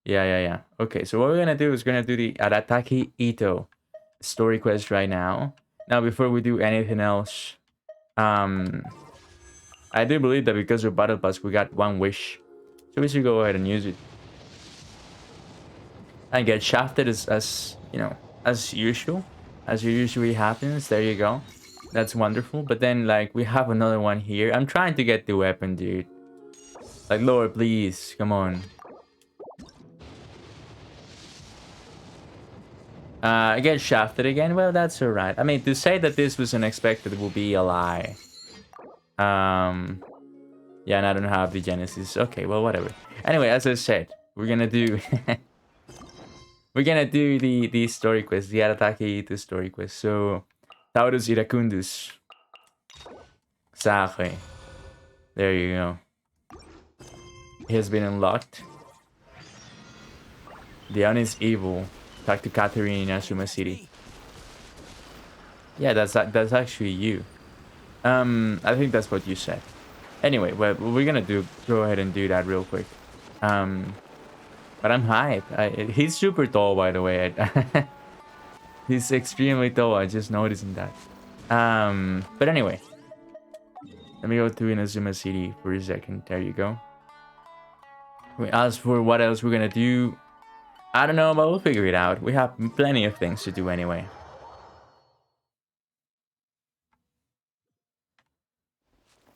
Yeah. Okay, so what we're gonna do is gonna do the Arataki ITTO story quest right now. Now, before we do anything else, I do believe that because of Battle Pass, we got one wish. So we should go ahead and use it. And get shafted as you know, as usual. As usually happens. There you go. That's wonderful. But then, like, we have another one here. I'm trying to get the weapon, dude. Like, Lord, please. Come on. I get shafted again. Well, that's alright. I mean, to say that this was unexpected will be a lie. Yeah, and I don't have the Genesis. Okay, well, whatever. Anyway, as I said, we're gonna do... we're gonna do the story quest. The Arataki, the story quest. So, TAURUS IRACUNDUS. Exactly. There you go. He has been unlocked. The honest evil. Talk to Catherine in Asuma City. Yeah, that's actually you. I think that's what you said. Anyway, well, we're gonna go ahead and do that real quick. But I'm hyped. He's super tall, by the way. He's extremely tall. I just noticing that. But anyway, let me go to Inazuma City for a second. There you go. As for what else we're gonna do, I don't know, but we'll figure it out. We have plenty of things to do anyway.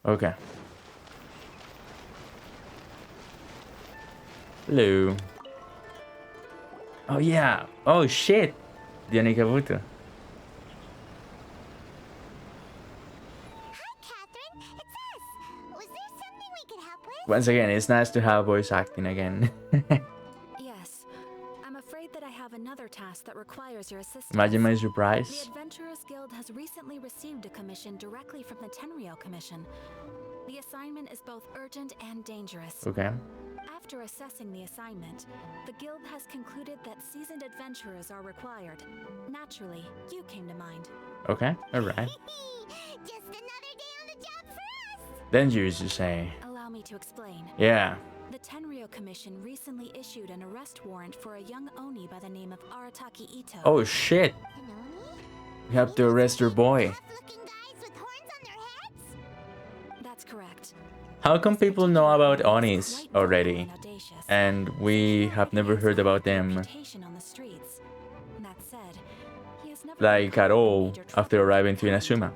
Okay. Hello. Oh yeah. Oh shit. Diane Kabuto. Once again, it's nice to have voice acting again. Yes. I'm afraid that I have another task that requires your assistance. Imagine my surprise. The Adventurers Guild has recently received a commission directly from the Tenryou Commission. The assignment is both urgent and dangerous. Okay. After assessing the assignment, the guild has concluded that seasoned adventurers are required. Naturally, you came to mind. Okay, alright. Just another day on the job for us. Dangerous, you say? Allow me to explain. Yeah. The Tenryou Commission recently issued an arrest warrant for a young Oni by the name of Arataki Itto. Oh shit. You have to arrest your boy. That's correct. How come people know about Onis already? And we have never heard about them like at all after arriving to Inazuma.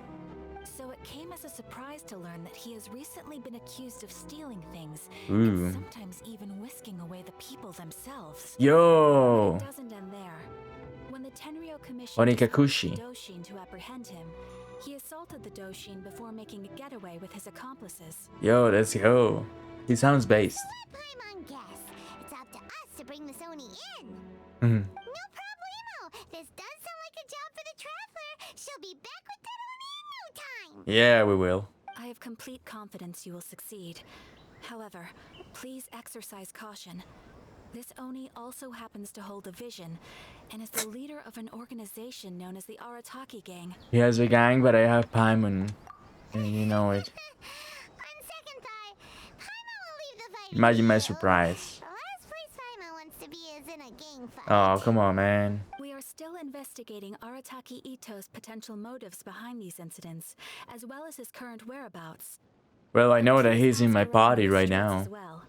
So it came as a surprise to learn that he has recently been accused of stealing things. Ooh. And sometimes even whisking away the people themselves. Yo! It doesn't end there. When the Tenryou Commission Onikakushi. Doshin to apprehend him, he assaulted the Doshin before making a getaway with his accomplices. Yo, let's go. He sounds based. Paimon guess. It's up to us to bring the Oni in. Mhm. No problemo. This does sound like a job for the Traveler. She'll be back with that Oni in no time. Yeah, we will. I have complete confidence you will succeed. However, please exercise caution. This Oni also happens to hold a vision, and is the leader of an organization known as the Arataki Gang. He has a gang, but I have Paimon. And you know it. On second thought, Paimon will leave the fight. Imagine my surprise. The last place Paimon wants to be is in a gang fight. Oh, come on, man. We are still investigating Arataki Itto's potential motives behind these incidents, as well as his current whereabouts. Well, I know that he's in my party right now. As well.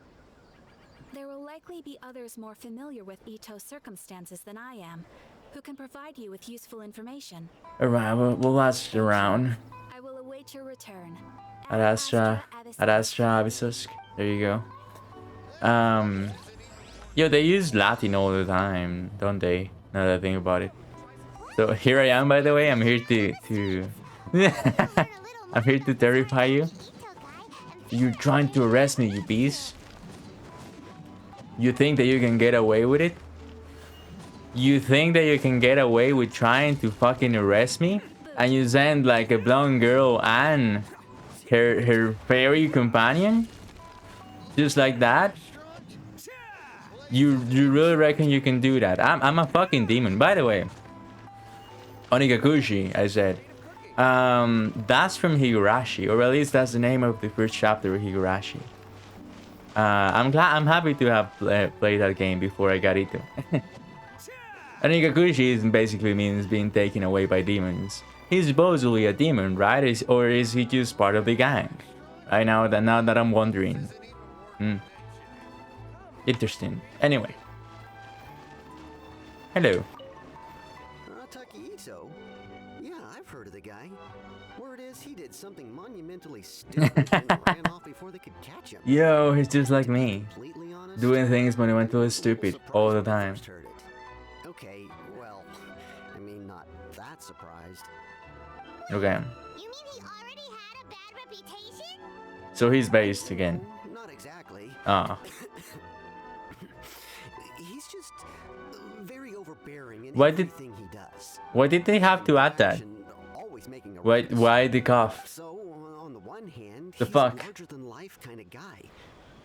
There will likely be others more familiar with Itto's circumstances than I am, who can provide you with useful information. Alright, we'll ask around. I will await your return. Arastra Abisosk. There you go. Yo, they use Latin all the time, don't they? Now that I think about it. So here I am, by the way. I'm here to I'm here to terrify you. You're trying to arrest me, you beast. You think that you can get away with it? You think that you can get away with trying to fucking arrest me? And you send like a blonde girl and her fairy companion? Just like that? You really reckon you can do that? I'm a fucking demon. By the way, Onikakushi, I said. That's from Higurashi, or at least that's the name of the first chapter of Higurashi. I'm happy to have played that game before I got ITTO. And Igakushi basically means being taken away by demons. He's supposedly a demon, right? Or is he just part of the gang? Now that I'm wondering. Interesting. Anyway. Hello. ARATAKI ITTO? Yeah, I've heard of the guy. Word is he did something monumentally stupid and ran off before they could catch him. Yo, he's just like me. Completely honest, Doing things monumentally I'm stupid surprised all the when I time. first heard it. Okay, well, I mean, not that surprised. Okay. You mean he already had a bad reputation? So he's based again. Not exactly. Ah. He's just very overbearing in Why did- everything he does. Why did they have to add that? Always making a Why the cough? So, on the one hand, The he's fuck? a larger-than-life kind of guy.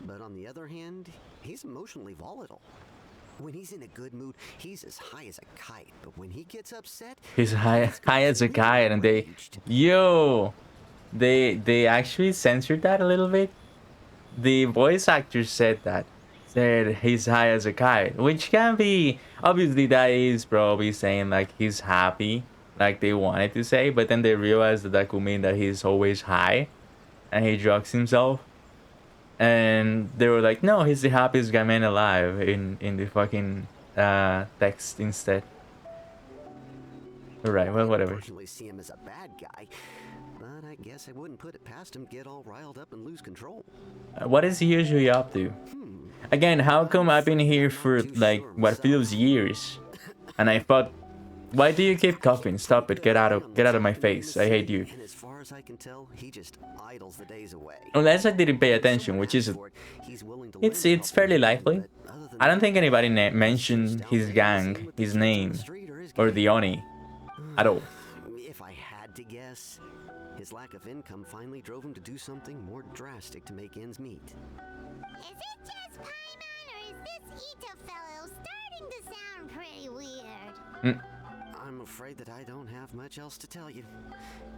But on the other hand, he's emotionally volatile. When he's in a good mood, he's as high as a kite. But when he gets upset, He's high as a kite, and they... Yo! They actually censored that a little bit. The voice actor said that. Said he's high as a kite. Which can be... Obviously, that is probably saying, like, he's happy. Like they wanted to say. But then they realized that could mean that he's always high. And he drugs himself. And they were like, no, he's the happiest guy man alive in the fucking text instead. Alright, well, whatever. Unfortunately, see him as a bad guy. But I guess I wouldn't put it past him to get all riled up and lose control. What is he usually up to? Again, how come I've been here for like what feels years, and I thought, why do you keep coughing? Stop it! Get out of my face! I hate you. And as far as I can tell, he just idles the days away. Unless I didn't pay attention, which is it's fairly likely. I don't think anybody mentioned his gang, his name, or the Oni at all. If I had to guess, his lack of income finally drove him to do something more drastic to make ends meet. Is it just Paimon, or is this ITTO fellow starting to sound pretty weird? I'm afraid that I don't have much else to tell you.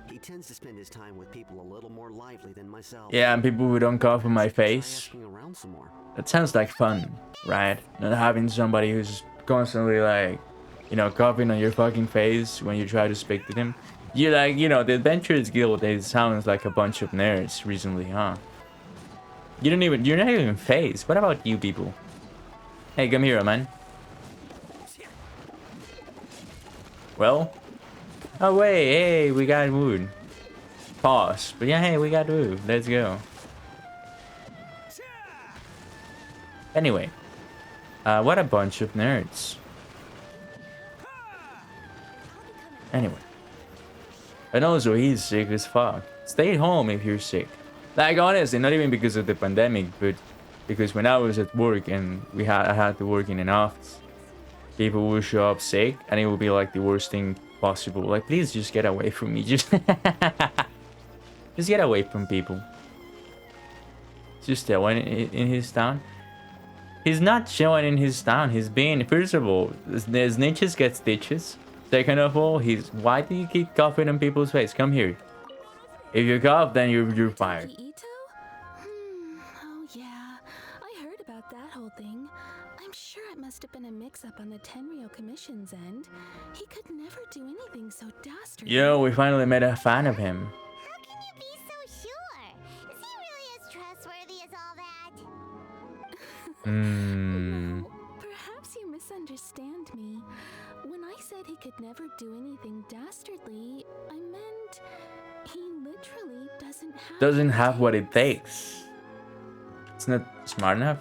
He tends to spend his time with people a little more lively than myself. Yeah, and people who don't cough in my Try face. asking around some more. That sounds like fun, right? Not having somebody who's constantly like, you know, coughing on your fucking face when you try to speak to them. You like, you know, the Adventurers Guild, it sounds like a bunch of nerds recently, huh? You're not even phased. What about you people? Hey, come here, man. Well? Oh, wait, hey, we got wood. Pause. But yeah, hey, we got wood. Let's go. Anyway. What a bunch of nerds. Anyway. And also, he's sick as fuck. Stay home if you're sick. Like, honestly, not even because of the pandemic, but because when I was at work and I had to work in an office, people would show up sick, and it would be like the worst thing possible. Like, please just get away from me. Just get away from people. Just showing in his town. He's not showing in his town. He's being, first of all, there's niches get stitches. Second of all, why do you keep coughing on people's face? Come here. If you cough, then you're fired. ITTO? Oh yeah, I heard about that whole thing. I'm sure it must have been a mix-up on the Tenryo Commission's end. He could never do anything so dastardly. Yo, we finally met a fan of him. How can you be so sure? Is he really as trustworthy as all that? Hmm. Perhaps you misunderstand me. When I said he could never do anything dastardly, I meant he literally doesn't have What it takes. It's not smart enough.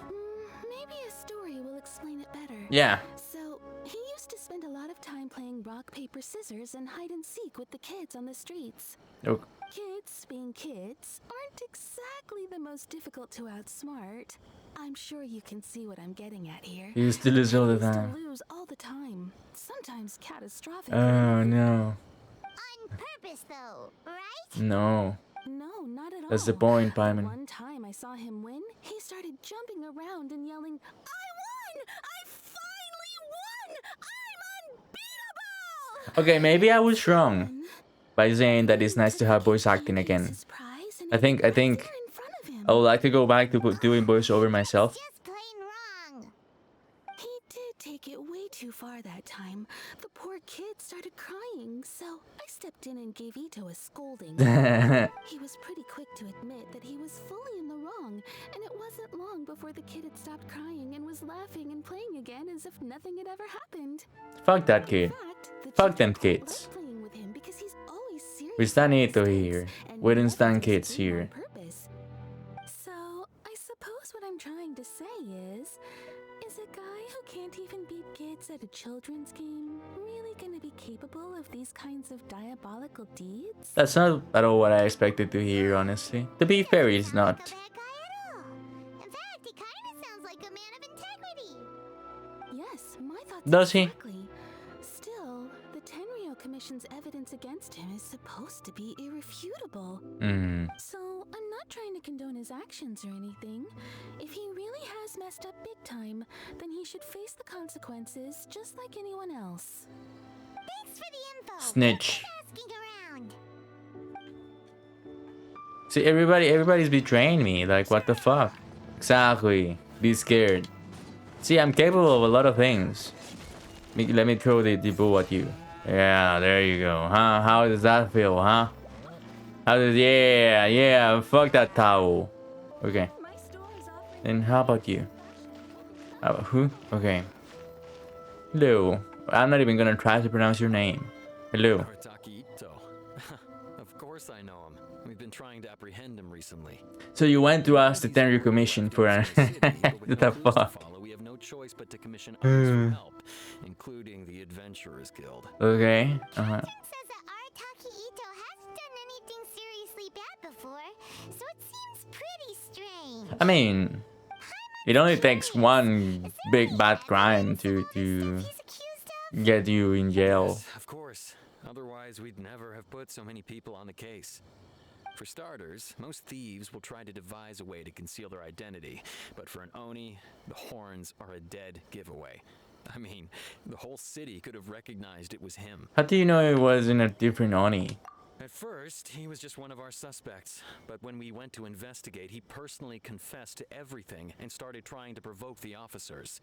Maybe a story will explain it better. Yeah. So, he used to spend a lot of time playing rock, paper, scissors and hide and seek with the kids on the streets. Look. Kids, being kids, aren't exactly the most difficult to outsmart. I'm sure you can see what I'm getting at here. He used to lose all the He used time. to lose all the time. Sometimes catastrophic. Oh no. On purpose, though, right? No. No, not at all. That's the point, Paimon. One time I saw him win, he started jumping around and yelling, "I won! I finally won! I'm unbeatable!" Okay, maybe I was wrong by saying that it's nice to have voice acting again. I think him. I would like to go back to doing voiceover myself. Just plain wrong. He did take it way too far that time. The poor kid started crying, so I stepped in and gave Ito a scolding. He was pretty quick to admit that he was fully in the wrong, and it wasn't long before the kid had stopped crying and was laughing and playing again as if nothing had ever happened. Fuck that kid. In fact, the Fuck them teacher quite kids. liked playing with him because he's always serious We stand about Ito mistakes here. and We don't never stand does kids a thing on here. purpose. So, I suppose what I'm trying to say is a guy who can't even beat kids at a children's game really gonna be capable of these kinds of diabolical deeds? That's not at all what I expected to hear, honestly. To be fair, he's Not not. a bad guy at all. In fact, he kind of sounds like a man of integrity. Yes, my thoughts Does he? exactly. Still, the Tenryo Commission's evidence against him is supposed to be irrefutable. Hmm. So, I'm not trying to condone his actions or anything. If he really has messed up big time, then he should face the consequences just like anyone else. Thanks for the info. Snitch. Asking around. See, everybody's betraying me. Like, what the fuck? Exactly. Be scared. See, I'm capable of a lot of things. Let me throw the bull at you. Yeah, there you go. Huh? How does that feel, huh? How does... Yeah. Fuck that towel. Okay. My story's offering Then how about you? Who? Okay. Hello. I'm not even gonna try to pronounce your name. Hello. ARATAKI ITTO. Of course I know him. We've been trying to apprehend him recently. So you went to ask the Tenryu Commission for an... What the fuck? We have no choice but to commission others for help, including the Adventurers Guild. Okay. Captain says that Arataki Ito hasn't done anything seriously bad before, so it seems pretty strange. I mean, it only takes one big bad crime to He's accused of. get you in jail. Yes, of course. Otherwise, we'd never have put so many people on the case. For starters, most thieves will try to devise a way to conceal their identity, but for an Oni, the horns are a dead giveaway. I mean, the whole city could have recognized it was him. How do you know it was in a different Oni? At first, he was just one of our suspects, but when we went to investigate, he personally confessed to everything and started trying to provoke the officers.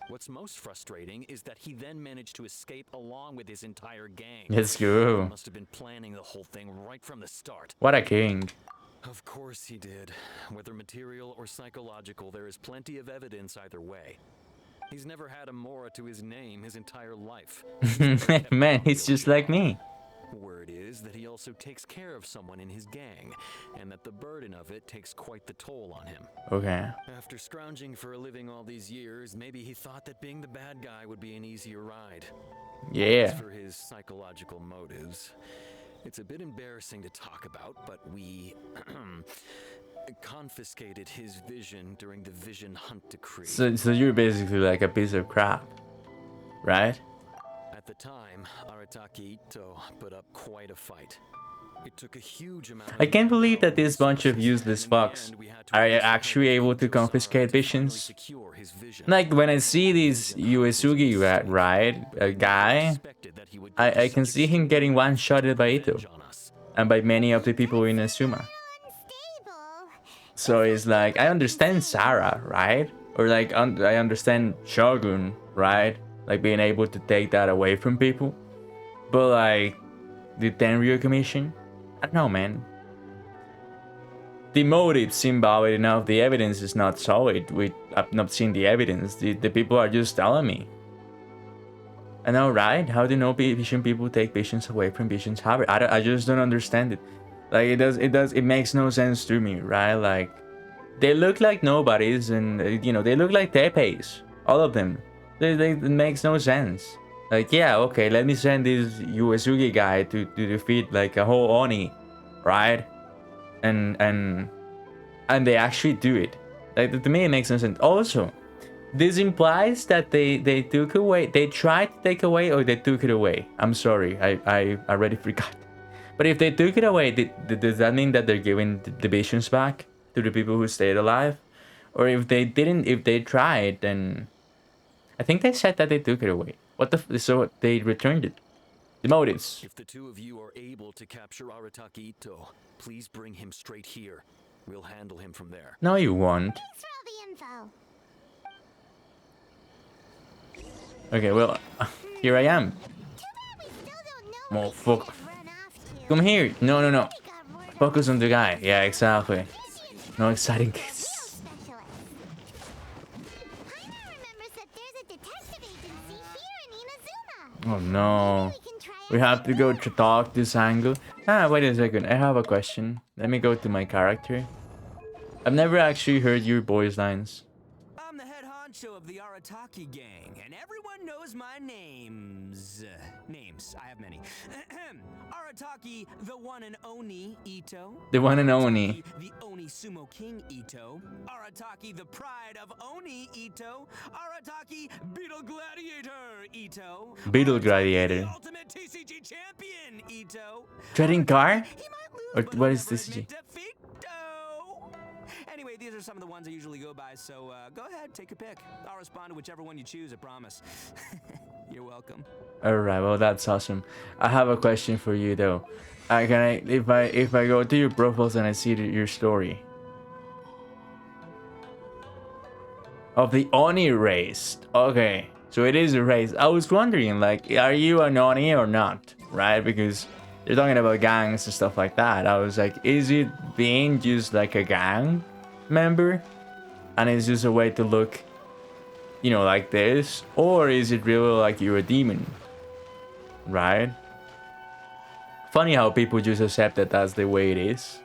What's most frustrating is that he then managed to escape along with his entire gang. Let's go. Must have been planning the whole thing right from the start. What a king. Of course he did. Whether material or psychological, there is plenty of evidence either way. He's never had a Mora to his name his entire life. Man, he's just like me. Word is that he also takes care of someone in his gang, and that the burden of it takes quite the toll on him. Okay. After scrounging for a living all these years, maybe he thought that being the bad guy would be an easier ride. Yeah. As for his psychological motives, it's a bit embarrassing to talk about, but we confiscated his vision during the Vision Hunt decree. So you're basically like a piece of crap, right? At the time, Arataki Itto put up quite a fight. It took a huge amount of I can't believe that this bunch of useless fucks are actually able to confiscate visions. secure his vision. Like when I see this Uesugi guy, I can see him getting one-shotted by Ito On us. and by many of the people in Asuma. Unstable. So it's like, I understand Sarah, right? Or like, I understand Shogun, right? Like being able to take that away from people. But like, the Tenryu Commission? I don't know, man. The motives seem valid enough. The evidence is not solid. I've not seen the evidence. The people are just telling me. I know, right? How do no vision people take visions away from vision's habit? I just don't understand it. Like it makes no sense to me, right? Like they look like nobodies, and they look like tepes, all of them. It makes no sense. Like, yeah, okay, let me send this Uesugi guy to defeat like a whole Oni, right? And they actually do it. Like, to me, it makes no sense. Also, this implies that they tried to take away, or they took it away. I'm sorry, I already forgot. But if they took it away, does that mean that they're giving the visions back to the people who stayed alive? Or if they didn't, if they tried, then I think they said that they took it away. So they returned it. The motives. If the two of you are able to capture Arataki Itto, please bring him straight here. We'll handle him from there. No, you won't. Thanks for all the info. Okay, well, here I am. Too bad we still don't know Oh, where fuck. he could have run off to. Come here. No, no, no. We got word on Focus on the guy. Yeah, exactly. No exciting the kids. specialist. Paimon remembers that there's a detective agency here in Inazuma. Oh no. We can try We have to go to talk to Sango. Ah, wait a second. I have a question. Let me go to my character. I've never actually heard your boys' lines. I'm the head honcho of the Arataki gang, and everyone knows my names. Names, I have many. Arataki, the one and only Itto. The one and only. Arataki, the Oni Sumo King Itto. Arataki, the pride of Oni Itto. Arataki, Beetle Gladiator Itto. Beetle Arataki, Gladiator. the ultimate TCG champion Itto. Trading car? He might lose, Or but what he'll is never TCG? admit defeat, though. Anyway, these are some of the ones I usually go by, so go ahead, take a pick. I'll respond to whichever one you choose, I promise. You're welcome. Alright, well that's awesome. I have a question for you though. If I go to your profiles and I see your story of the Oni race. Okay, so it is a race. I was wondering, like, are you an Oni or not? Right? Because you're talking about gangs and stuff like that. I was like, is it being just like a gang member? And it's just a way to look, you know, like this? Or is it really like you're a demon? Right? Funny how people just accept that that's the way it is.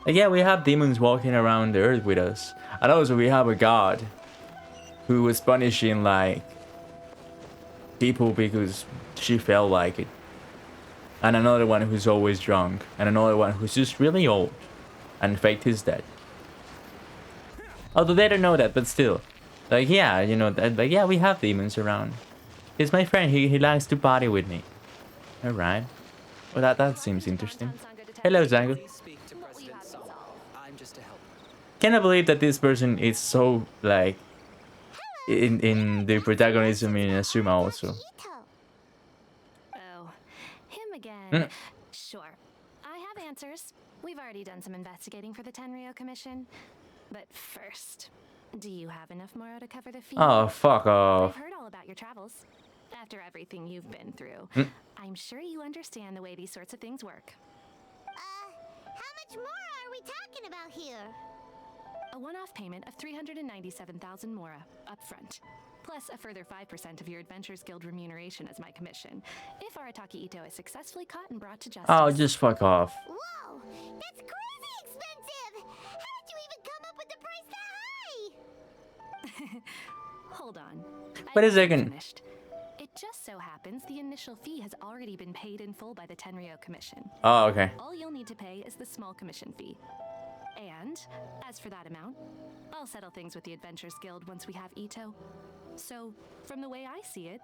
Like, yeah, we have demons walking around the earth with us. And also we have a god who was punishing, like, people because she felt like it. And another one who's always drunk. And another one who's just really old and faked his death. Although they don't know that, but still. Like, yeah, you know, like, yeah, we have demons around. He's my friend. He likes to party with me. Alright. Well, that seems interesting. Hello, Zango. Please speak to President Song. I'm just a helper. Cannot believe that this person is so, like, in the protagonism in Asuma also. Itto. Oh, him again. Mm. Sure. I have answers. We've already done some investigating for the Tenryo Commission. But first, do you have enough Moro to cover the fee? Oh, fuck off. I've heard all about your travels. After everything you've been through, Mm. I'm sure you understand the way these sorts of things work. How much more are we talking about here? A one-off payment of 397,000 Mora up front, plus a further 5% of your Adventures Guild remuneration as my commission, if Arataki Itto is successfully caught and brought to justice. Oh, just fuck off. Whoa, that's crazy expensive! How did you even come up with the price that high? Hold on. Wait a I haven't second. finished. It just so happens the initial fee has already been paid in full by the Tenryo Commission. Oh, okay. All you'll need to pay is the small commission fee. And, as for that amount, I'll settle things with the Adventures Guild once we have Itto. So, from the way I see it,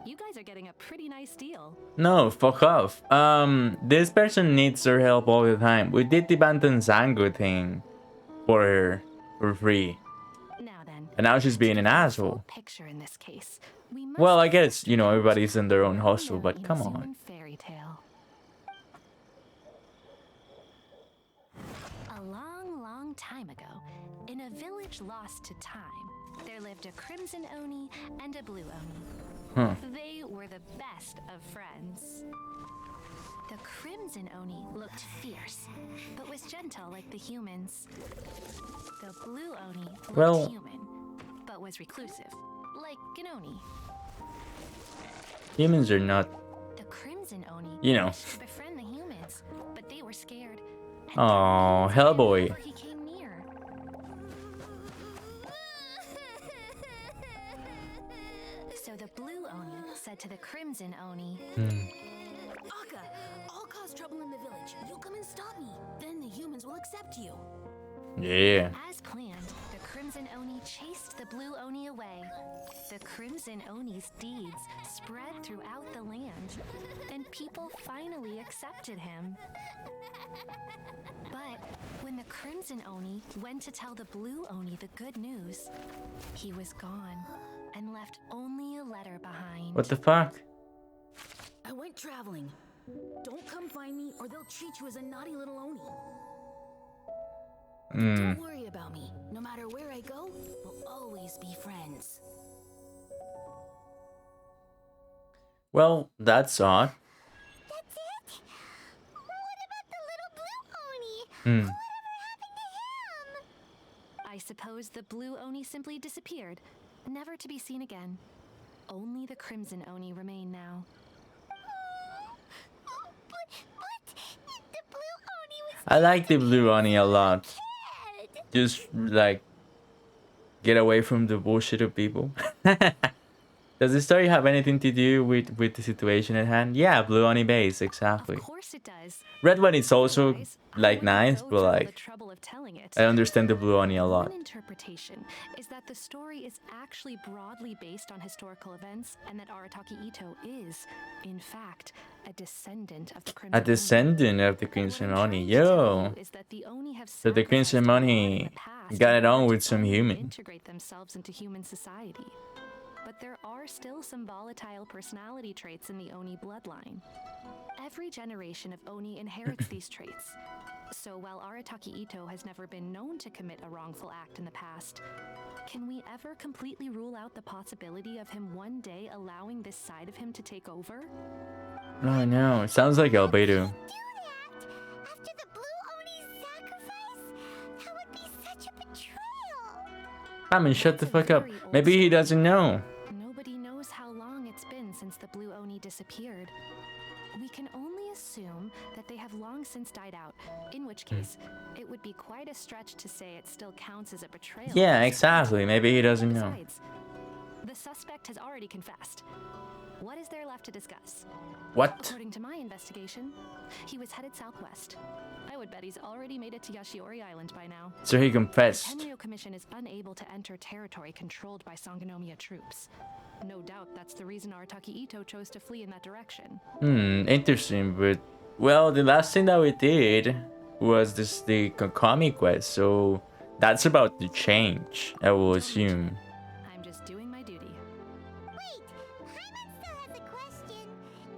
you guys are getting a pretty nice deal. No, fuck off. This person needs our help all the time. We did the Bantan Zango thing for her for free. Now then, And now she's being an full asshole. picture in this case. We must Well, I guess, you know, everybody's in their own hustle, know but come Inuzuman on. Fairy tale. A long, long time ago, in a village lost to time, there lived a crimson Oni and a blue Oni. Huh. They were the best of friends. The crimson Oni looked fierce, but was gentle like the humans. The blue Oni looked Well- human, but was reclusive, like an Oni. Humans are not, The crimson Oni you know. wished to befriend the humans, but they were scared. and Oh, kept him Hellboy. whenever he came near. So the blue Oni said to the crimson Oni, Akka, I'll cause trouble in the village. You come and stop me. Then the humans will accept you. Yeah. as planned, the crimson Oni chased the blue Oni away. The crimson Oni's deeds spread throughout the land, and people finally accepted him. But when the crimson Oni went to tell the blue Oni the good news, he was gone and left only a letter behind. What the fuck? I went traveling. Don't come find me or they'll treat you as a naughty little Oni. Don't worry about me. No matter where I go, we'll always be friends. Well, that's odd. That's it? What about the little blue Oni? Hmm. Whatever happened to him? I suppose the blue Oni simply disappeared, never to be seen again. Only the crimson Oni remain now. But the blue Oni was I like the blue Oni a lot. dead. Just like get away from the bullshit of people. Does the story have anything to do with the situation at hand? Yeah, blue Oni base, exactly. Of course it does. Red one is also Otherwise, I like wouldn't nice, go but through all the like trouble of telling it. I understand the blue Oni a lot. One interpretation is that the story is actually broadly based on historical events, and that Arataki Itto is, in fact, a descendant of the Crimson A Oni. descendant of the What Crimson I'm Oni, trying to tell yo. you is that the Oni have So the Crimson sacrificed a lot in Oni the past got in it on order with to some finally human. integrate themselves into human society. But there are still some volatile personality traits in the Oni bloodline. Every generation of Oni inherits these traits. So while Arataki Itto has never been known to commit a wrongful act in the past, can we ever completely rule out the possibility of him one day allowing this side of him to take over? Oh no, it sounds like Albedo. Do that after the blue Oni's sacrifice? That would be such a betrayal. I mean, shut the That's a fuck up. very old Maybe he story. doesn't know. Nobody knows how long it's been since the blue Oni disappeared. We can only assume that they have long since died out, in which case, it would be quite a stretch to say it still counts as a betrayal. Yeah, at this point. exactly. Maybe he doesn't know. Besides, the suspect has already confessed. What is there left to discuss? What? According to my investigation, he was headed southwest. I would bet he's already made it to Yashiori Island by now. So he The confessed. Tenryo Commission is unable to enter territory controlled by Sangonomiya troops. No doubt that's the reason Arataki Itto chose to flee in that direction. Interesting, but well, the last thing that we did was the Kokami quest, so that's about to change, I will assume. I'm just doing my duty. Wait, Hyman still has a question.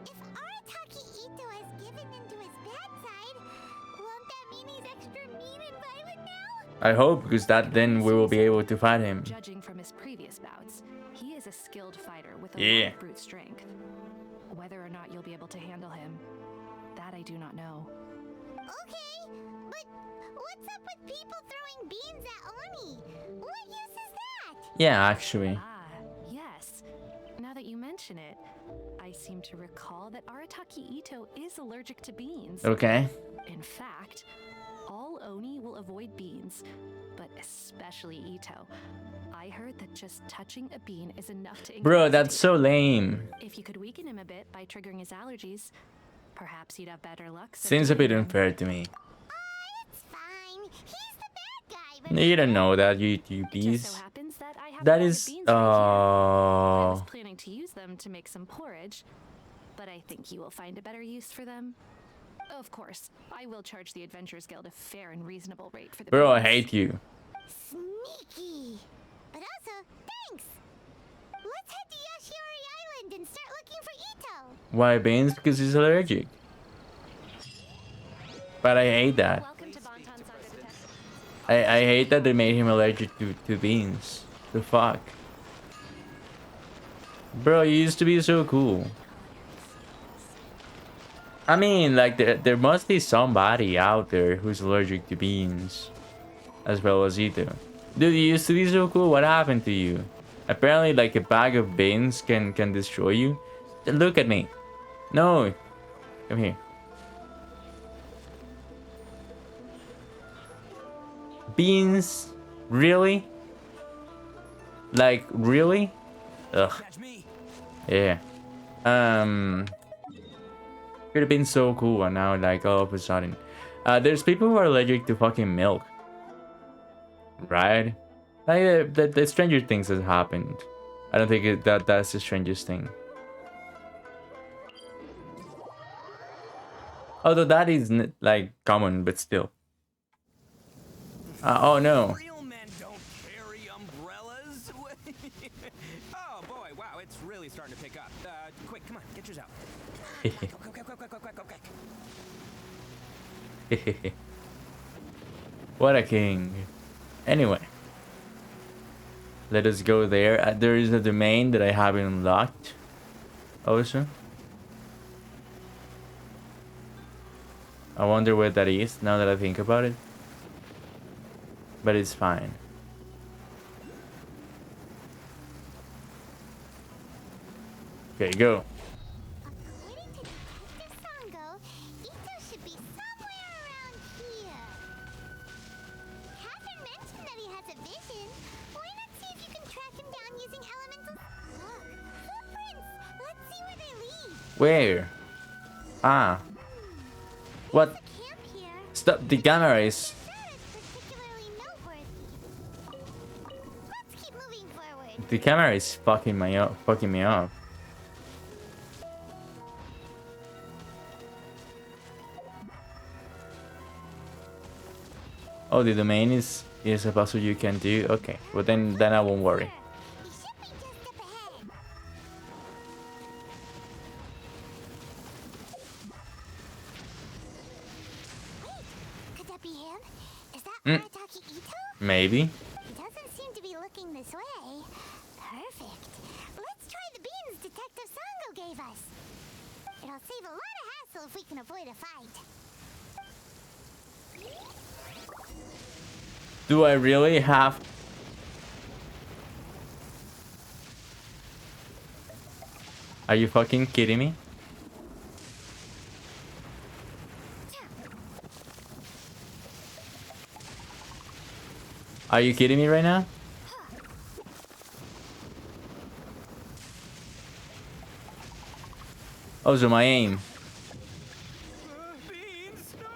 If Arataki Itto has given in to his bad side, won't that mean he's extra mean and violent now? I hope, because that then we will be able to fight him. Judging from his previous bouts, he is a skilled fighter with a Yeah. lot of brute strength. Whether or not you'll be able to handle him, that I do not know. Okay, but what's up with people throwing beans at Oni? What use is that? Yeah, actually. Ah, yes. Now that you mention it, I seem to recall that Arataki Itto is allergic to beans. Okay. In fact, all Oni will avoid beans, but especially Itto. I heard that just touching a bean is enough to Bro, incapacitate that's so lame. If you could weaken him a bit by triggering his allergies, perhaps you'd have better luck. Seems a bit subduing him. unfair to me. It's fine. He's the bad guy, but You don't know that, you It just bees. so happens that I have That a lot of is, beans right here. I was oh. planning to use them to make some porridge, but I think you will find a better use for them. Of course, I will charge the Adventurers Guild a fair and reasonable rate for the Bro, I beans. hate you. sneaky. But also, thanks. Let's head to Yashiori Island and start looking for Itto. Why beans? Because he's allergic. But I hate that. Welcome to Bonton Saga Detective. I hate that they made him allergic to beans. The fuck? Bro, you used to be so cool. I mean, like, there must be somebody out there who's allergic to beans. As well as Itto. Dude, you used to be so cool. What happened to you? Apparently, like, a bag of beans can destroy you. Look at me. No. Come here. Beans? Really? Like, really? Ugh. Catch me. Yeah. Could have been so cool, and now, like, all of a sudden. There's people who are allergic to fucking milk. Right? Like, the Stranger Things has happened. I don't think that's the strangest thing. Although that is, like, common, but still. Oh, no. Real men don't carry umbrellas. Oh boy, wow, it's really starting to pick up. Quick, come on, get yours out. Quick. What a king. Anyway. Let us go there. There is a domain that I haven't unlocked. Also. I wonder where that is now that I think about it. But it's fine. Okay, go. According to Detective Sango, Itto should be somewhere around here. Catherine mentioned that he has a vision. Why not see if you can track him down using elemental... Look, footprints! Let's see where they lead. Where? Ah. What? There's a camp here. Stop, the camera is... That is particularly noteworthy. Let's keep moving forward. The camera is fucking me up. Oh, the domain is a puzzle you can do. Okay, well then I won't worry. He should be just up ahead. Wait, could that be him? Is that Arataki Itto? Maybe. He doesn't seem to be looking this way. Perfect. Let's try the beans Detective Sango gave us. It'll save a lot of hassle if we can avoid a fight. Do I really have... Are you fucking kidding me? Are you kidding me right now? Oh, so my aim. Beans, no!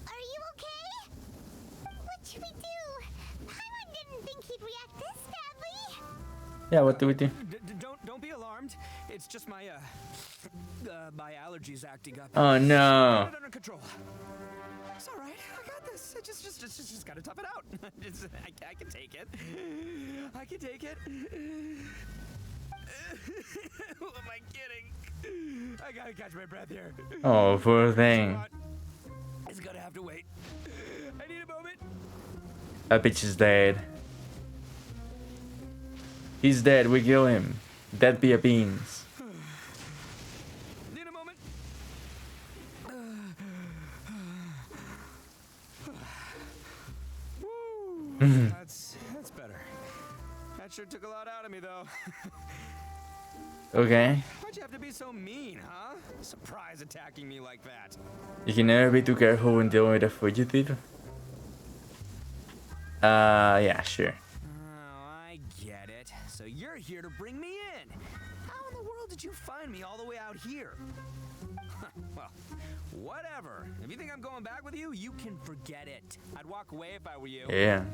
Are you okay? What should we do? Paimon didn't think he'd react this badly. Yeah, what do we do? Don't be alarmed. It's just my my allergies acting up. Oh no. Get it under control. It's all right. I got this. I just gotta tough it out. I can take it. I can take it. Who am I kidding? I gotta catch my breath here. Oh, poor thing. It's gonna have to wait. I need a moment. That bitch is dead. He's dead, we kill him. Dead be a beans. Need a moment. Woo, that's better. That sure took a lot out of me, though. Okay. Why'd you have to be so mean, huh? Surprise attacking me like that. You can never be too careful when dealing with a fugitive. Yeah, sure. Oh, I get it. So you're here to bring me in. How in the world did you find me all the way out here? Well, whatever. If you think I'm going back with you, you can forget it. I'd walk away if I were you. Yeah.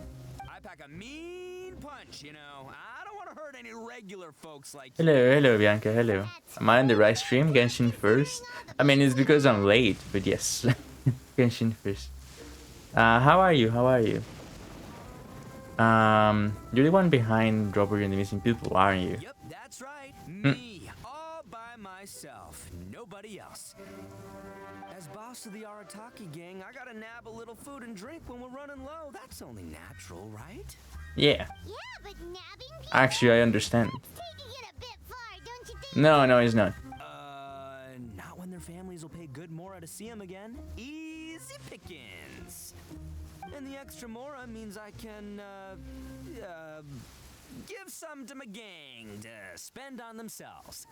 I pack a mean punch, you know. I don't want to hurt any regular folks like Hello, hello, Bianca, hello. Am I on the right stream? Genshin first? I mean, it's because I'm late, but yes. Genshin first. How are you? How are you? You're the one behind Robbery and the Missing People, aren't you? Yep, that's right. Me, all by myself. Nobody else. As boss of the Arataki gang, I gotta nab a little food and drink when we're running low. That's only natural, right? Yeah. Yeah, but nabbing people? Actually, I understand. Taking it a bit far, don't you think? No, it's not. Not when their families will pay good mora to see them again. Easy pickings. And the extra mora means I can, give some to my gang to spend on themselves.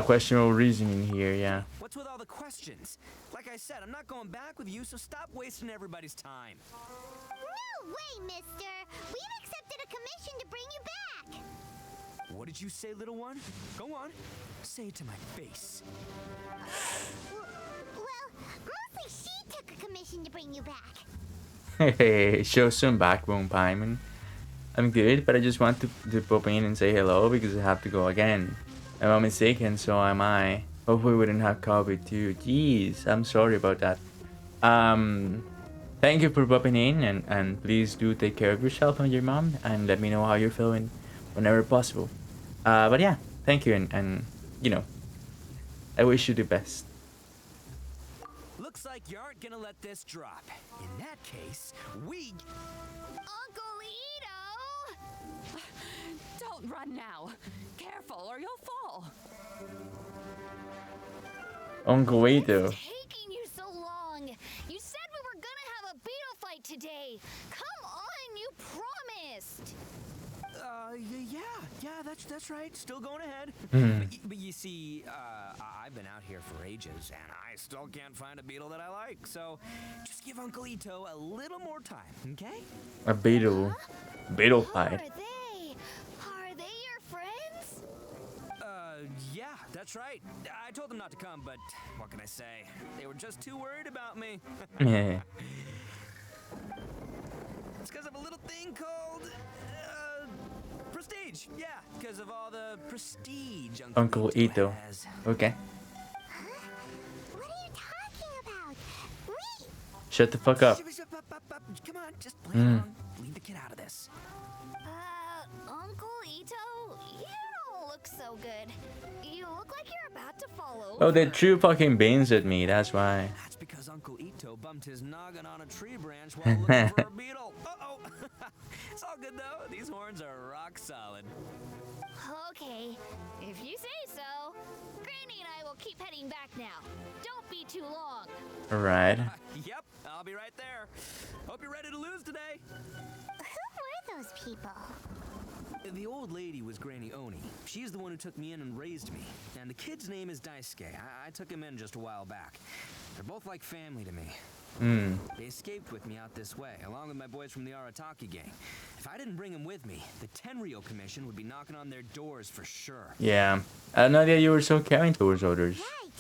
Questionable reasoning here, yeah. What's with all the questions? Like I said, I'm not going back with you, so stop wasting everybody's time. No way, mister! We've accepted a commission to bring you back! What did you say, little one? Go on. Say it to my face. Well, mostly she took a commission to bring you back. Hey, show some backbone, Paimon. I'm good, but I just want to pop in and say hello because I have to go again. If I'm mistaken, so am I. Hopefully we wouldn't have COVID too. Jeez, I'm sorry about that. Thank you for popping in and please do take care of yourself and your mom and let me know how you're feeling whenever possible. But yeah, thank you and you know, I wish you the best. Looks like you aren't gonna let this drop. In that case, we... Uncle Ito! Don't run now. Careful or you'll fall. Uncle Ito. Taking you so long? You said we were gonna have a beetle fight today. Come on, you promised. Yeah, that's right. Still going ahead. But you see, I've been out here for ages, and I still can't find a beetle that I like. So just give Uncle Ito a little more time, okay? A beetle. Beetle fight. Are they? Are they your friends? Yeah, that's right. I told them not to come, but what can I say? They were just too worried about me. Yeah. It's because of a little thing called prestige. Yeah, because of all the prestige Uncle Ito. has. Okay. What are you talking about? Wait! Shut the fuck up. Come on, just play along. Leave the kid out of this. Uncle Ito, you don't look so good. You look like you're about to fall over. Oh, they threw fucking beans at me. That's why. That's because Uncle Ito bumped his noggin on a tree branch while looking for a beetle. Uh-oh. It's all good, though. These horns are rock solid. Okay, if you say so. Granny and I will keep heading back now. Don't be too long. All right. Yep, I'll be right there. Hope you're ready to lose today. Who were those people? The old lady was Granny Oni. She's the one who took me in and raised me. And the kid's name is Daisuke. I took him in just a while back. They're both like family to me. They escaped with me out this way, along with my boys from the Arataki gang. If I didn't bring them with me, the Tenryo Commission would be knocking on their doors for sure. Yeah. I had no idea you were so caring towards others. Right.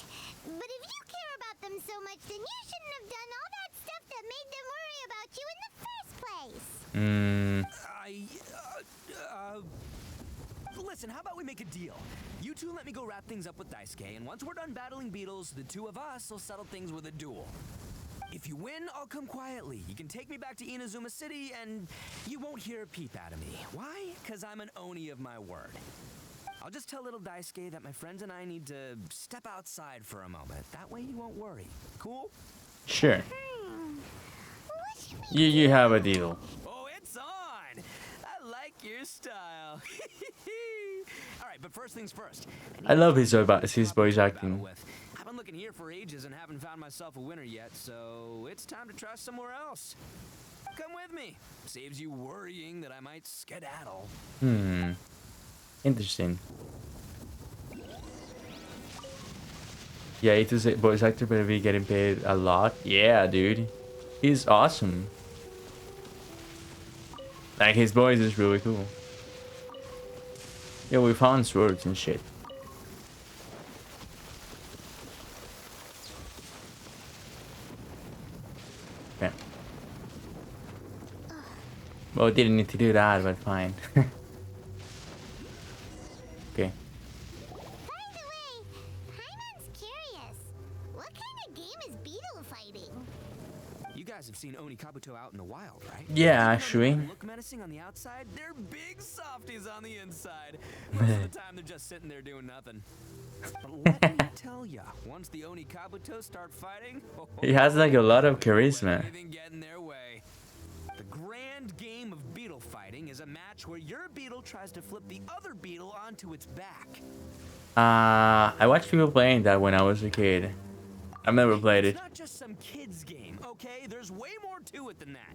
But if you care about them so much, then you shouldn't have done all that stuff that made them worry about you in the first place. Listen, how about we make a deal? You two let me go wrap things up with Daisuke, and once we're done battling beetles, the two of us will settle things with a duel. If you win, I'll come quietly. You can take me back to Inazuma City, and you won't hear a peep out of me. Why? Because I'm an Oni of my word. I'll just tell little Daisuke that my friends and I need to step outside for a moment. That way you won't worry. Cool? Sure. What should we You have a deal. Oh, it's on! I like your style. All right, but first things first. I love his voice acting. I've been looking here for ages and haven't found myself a winner yet, so it's time to try somewhere else. Come with me. Saves you worrying that I might skedaddle. Interesting. Yeah, Ito's a voice actor, but be getting paid a lot. Yeah, dude. He's awesome. Like, his voice is really cool. Yeah, we found swords and shit. Yeah. Well, didn't need to do that, but fine. Okay. By the way, Paimon's curious. What kind of game is beetle fighting? You guys have seen Oni Kabuto out in the wild, right? Yeah, actually. They look menacing on the outside. They're big softies on the inside. Most of the time, they're just sitting there doing nothing. But let me tell ya, once the Oni Kabuto start fighting, He has like a lot of charisma. anything get in their way. The grand game of beetle fighting is a match where your beetle tries to flip the other beetle onto its back. I watched people playing that when I was a kid. I've never played it. It's not just some kid's game, okay? There's way more to it than that.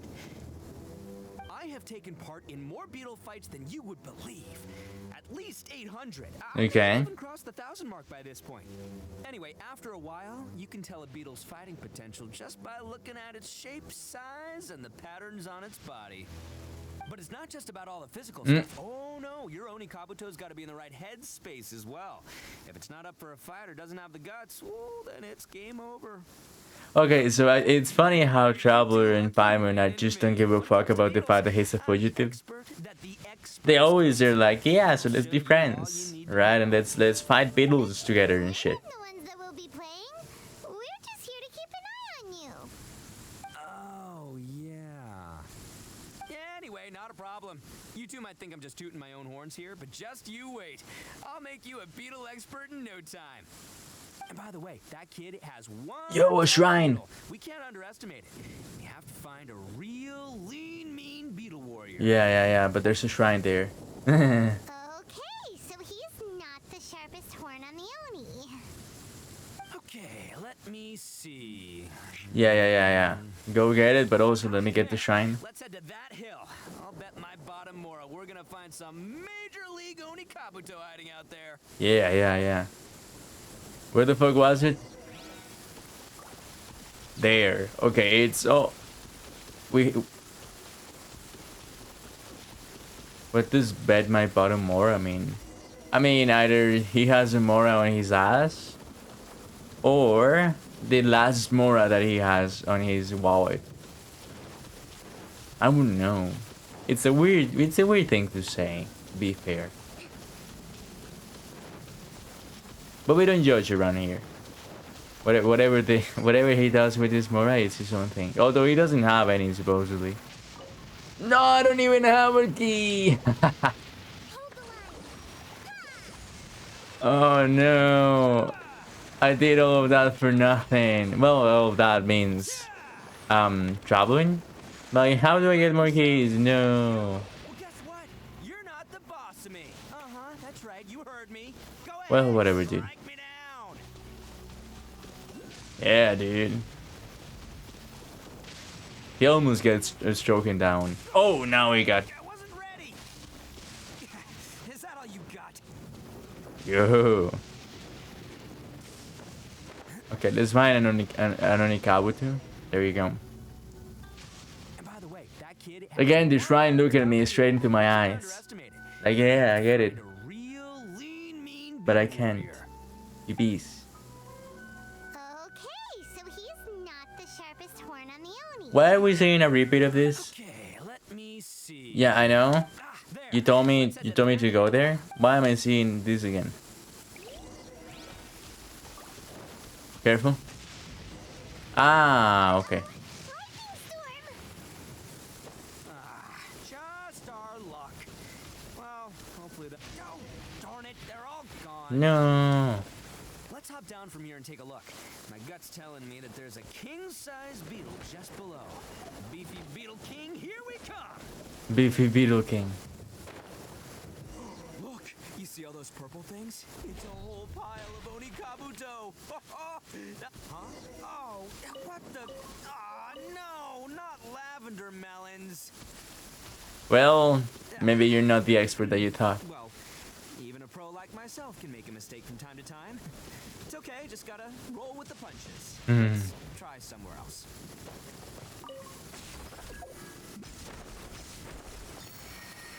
I have taken part in more beetle fights than you would believe. At least 800. Okay. I haven't crossed the 1,000 mark by this point. Anyway, after a while, you can tell a beetle's fighting potential just by looking at its shape, size, and the patterns on its body. But it's not just about all the physical stuff. Oh no, your Oni Kabuto's got to be in the right headspace as well. If it's not up for a fight or doesn't have the guts, well, then it's game over. Okay, so it's funny how Traveler and Paimon just don't give a fuck about the fact that he's a fugitive. They always are like, yeah, so let's be friends, right? And let's fight beetles together and shit. The ones that will be playing. We're just here to keep an eye on you. Oh, yeah. Anyway, not a problem. You two might think I'm just tooting my own horns here, but just you wait. I'll make you a beetle expert in no time. And by the way, that kid has one. Yo, a shrine. beetle. We can't underestimate it. We have to find a real lean, mean beetle warrior. Yeah. But there's a shrine there. Okay, so he's not the sharpest horn on the Oni. Okay, let me see. Yeah. Go get it, but also let me get the shrine. Let's head to that hill. I'll bet my bottom Mora we're gonna find some major league Oni Kabuto hiding out there. Yeah. Where the fuck was it? There. Okay, it's what does bet my bottom Mora mean? I mean, either he has a Mora on his ass, or the last Mora that he has on his wallet. I wouldn't know. It's a weird thing to say, to be fair. But we don't judge around here. Whatever he does with his Mora is his own thing. Although he doesn't have any, supposedly. No, I don't even have a key. Oh no. I did all of that for nothing. Well, all of that means traveling? Like, how do I get more keys? No. Well, guess what? You're not the boss of me. That's right. You heard me. Go ahead. Well, whatever, dude. Strike me down. Yeah, dude. He almost gets stroking down. Oh, now he got. I wasn't ready. Is that all you got? Yo. Okay, let's find an Onikabuto. There you go. And by the way, that kid Again, the shrine looking at me straight into my eyes. underestimated. Like, yeah, I get it. A real lean, mean But I beetle can't. warrior. You beast. Okay, so he's not the sharpest horn on the Oni. Why are we seeing a repeat of this? Okay, let me see. Yeah, I know. Ah, there. You told me Let's head to go there. Why am I seeing this again? Careful. Ah, okay. Just our luck. Well, hopefully the. Oh, darn it, they're all gone. No. Let's hop down from here and take a look. My gut's telling me that there's a king-size beetle just below. Beefy Beetle King, here we come! Beefy Beetle King. Look, you see all those purple things? It's a whole pile of Oni Kabuto! Huh? Oh, what the? Ah, no, not lavender melons! Well, maybe you're not the expert that you thought. Well, even a pro like myself can make a mistake from time to time. It's okay, just gotta roll with the punches. Let's try somewhere else.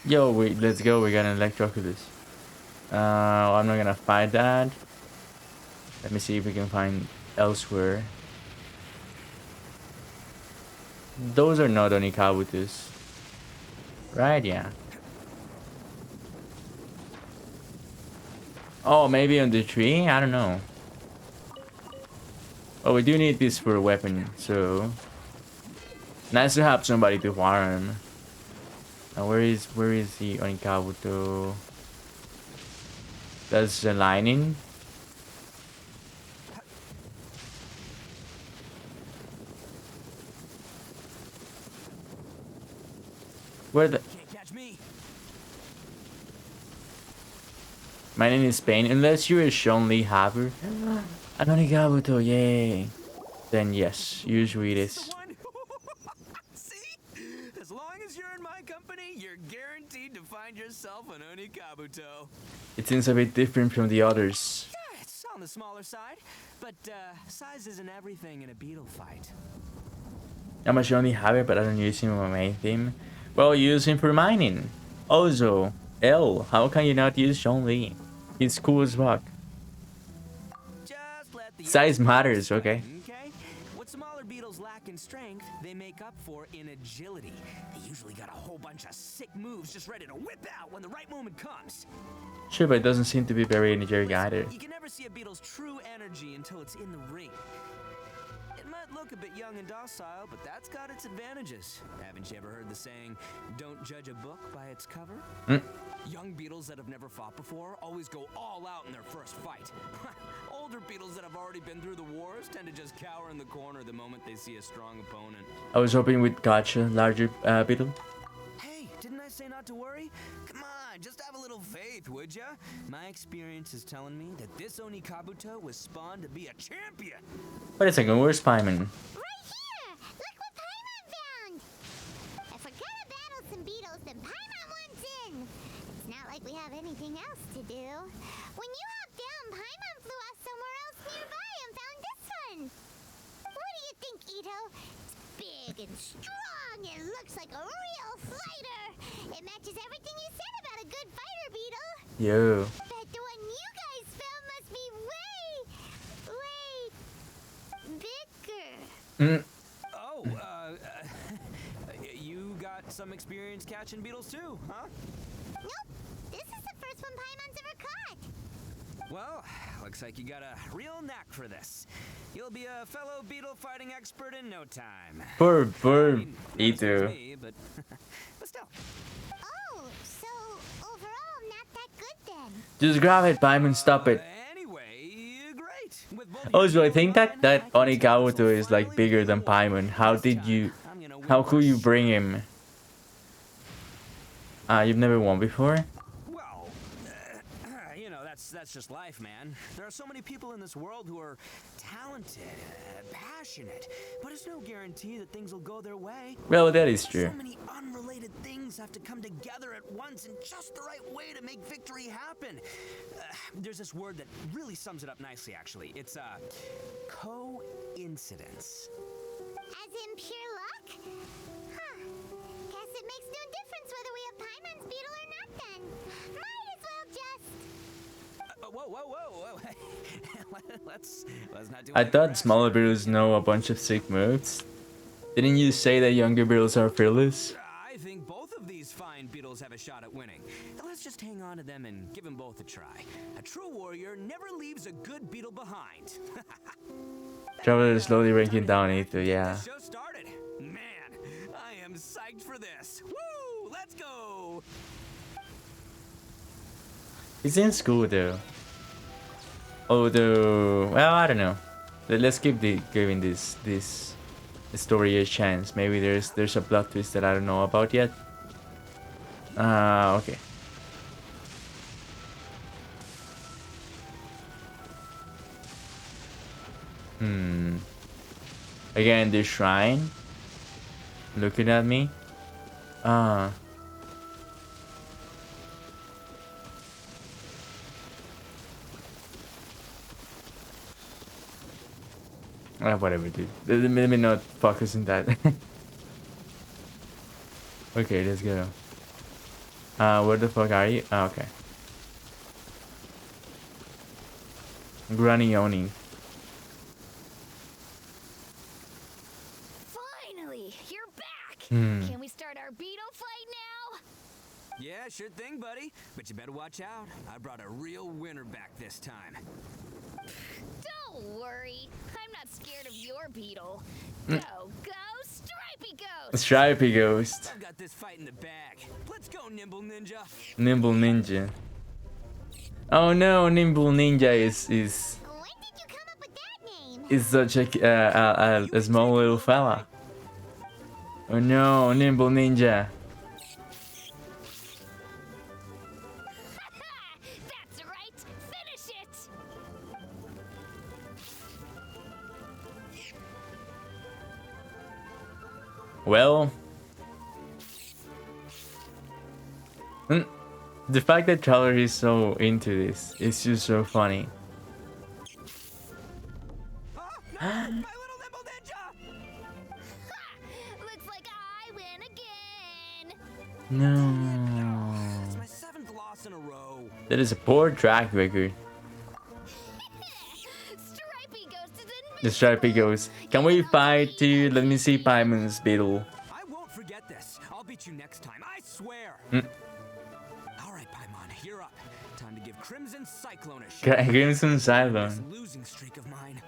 Yo, let's go. We got an Electroculus. I'm not gonna fight that. Let me see if we can find elsewhere. Those are not only Kabutos. Right, yeah. Oh, maybe on the tree? I don't know. Oh, we do need this for a weapon, so nice to have somebody to farm. Now where is the Onikabuto? That's the lining. Where the? Can't catch me. My name is Spain. Unless you're a Shonli Haber. An Onikabuto, yay. Then yes, usually it This is. the one? See? As long as you're in my company, you're guaranteed to find yourself an Oni Kabuto. It seems a bit different from the others. Yeah, it's on the smaller side, but size isn't everything in a beetle fight. I'm a Shonli Haber, but I don't use him on my main theme. Well, use him for mining. Also, L, how can you not use Shonli? He's cool as fuck. Just let the Size matters, okay. Okay? What smaller beetles lack in strength, they make up for in agility. They usually got a whole bunch of sick moves just ready to whip out when the right moment comes. Sure, but it doesn't seem to be very energetic either. You can never see a beetle's true energy until it's in the ring. It might look a bit young and docile, but that's got its advantages. Haven't you ever heard the saying, don't judge a book by its cover? Young beetles that have never fought before always go all out in their first fight. Older beetles that have already been through the wars tend to just cower in the corner the moment they see a strong opponent. I was hoping we'd catch a larger beetle. Hey, didn't I say not to worry? Come on, just have a little faith, would ya? My experience is telling me that this Oni Kabuto was spawned to be a champion. Wait a second, where's Paimon? Right here! Look what Paimon found! If we're gonna battle some beetles, then Paimon wants in! It's not like we have anything else to do. When you hopped down, Paimon flew off somewhere else nearby and found this one! What do you think, Itto? It's big and strong and looks like a real fighter! It matches everything you said about a good fighter beetle! Yo. Bet the one you guys found must be way bigger. Oh, you got some experience catching beetles too, huh? Nope. This is the first one Paimon's ever caught. Well, looks like you got a real knack for this. You'll be a fellow beetle fighting expert in no time. Poor I mean, never so Itto. as me, but still. Oh, so overall not that good then. Just grab it, Paimon, stop it. Anyway, great. With both Also, I you think and that I Oni can tell Kabuto so is like finally bigger than we can Paimon. win. How This did you... time, I'm gonna win How could you for bring him? You've never won before? Well, you know, that's just life, man. There are so many people in this world who are talented, passionate, but it's no guarantee that things will go their way. Well, that is true. So many unrelated things have to come together at once in just the right way to make victory happen. There's this word that really sums it up nicely, actually. It's coincidence. As in pure luck? Huh. Guess it makes no difference whether we have Paimon's beetle or not then. Might as well just... Whoa. let's not do I anything thought rash smaller here. beetles know a bunch of sick moves. Didn't you say that younger beetles are fearless? I think both of these fine beetles have a shot at winning. Let's just hang on to them and give them both a try. A true warrior never leaves a good beetle behind. Traveler is slowly ranking down Itto, yeah. The show started. Man, I am psyched for this. Woo! Let's go! He's in school though. Although, well, I don't know. Let's keep giving this story a chance. Maybe there's a plot twist that I don't know about yet. Okay. Again, the shrine. Looking at me. Whatever, dude. Let me not focus on that. Okay, let's go. Where the fuck are you? Okay. Granny Oni. Finally, you're back. Can we start our beetle fight now? Yeah, sure thing, buddy. But you better watch out. I brought a real winner back this time. Don't worry, I'm not scared of your beetle. Go, Stripey Ghost! Stripey Ghost. I've got this fight in the bag. Let's go, Nimble Ninja. Nimble Ninja. Oh no, Nimble Ninja is When did you come up with that name? is such a small little fella. Oh no, Nimble Ninja. That's right, finish it! Well, the fact that Tyler is so into this is just so funny. No, my little Nimble Ninja! Looks like I win again! No, It's my 7th loss in a row. that is a poor track record. Stripey Ghost is in The Stripey Ghost. Can we fight, dude? Let me see Paimon's beetle. I won't forget this. I'll beat you next time, I swear. All right, Paimon, you're up. Time to give Crimson Cyclone a shot. Crimson This Cylon. losing streak of mine.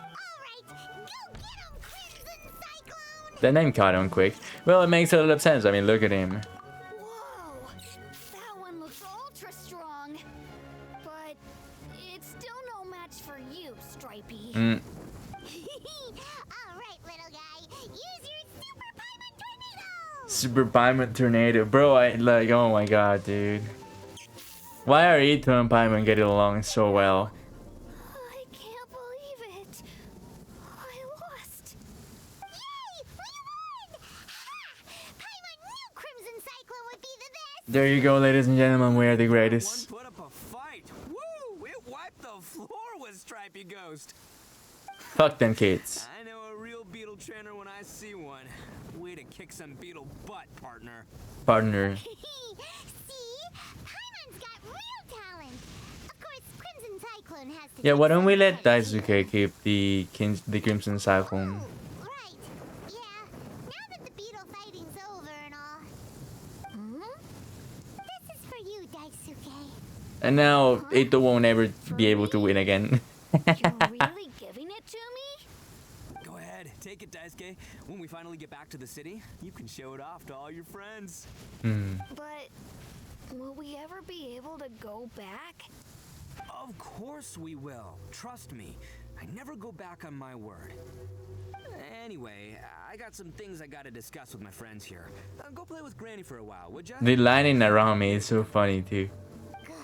Alright, Go get him, Crimson Cyclone! That name caught on quick. Well, it makes a lot of sense. I mean, look at him. Whoa! That one looks ultra strong. But it's still no match for you, Stripey. Mm. Alright, little guy. Use your Super Paimon Tornado! Super Paimon Tornado. Bro, I like, oh my god, dude. Why are ITTO and Paimon getting along so well? I can't believe it. I lost. Yay! We won! Ha! Paimon knew Crimson Cyclone would be the best! There you go, ladies and gentlemen. We are the One greatest. put up a fight. Woo! It wiped the floor with Stripey Ghost. Fuck them kids. I know a real beetle trainer when I see one. Way to kick some beetle butt, partner. Partner. See? Paimon's got real talent! Of course, Crimson Cyclone has to Yeah, take why don't we some let credit. Daisuke keep the Crimson Cyclone? Oh, right. Yeah. Now that the beetle fighting's over and all. This is for you, Daisuke. And now ITTO won't ever be able to win again. You're really giving it to me? Go ahead, take it, Daisuke. When we finally get back to the city, you can show it off to all your friends. But will we ever be able to go back? Of course we will. Trust me. I never go back on my word. Anyway, I got some things I gotta discuss with my friends here. Go play with Granny for a while, would ya? The lining around me is so funny too. Good.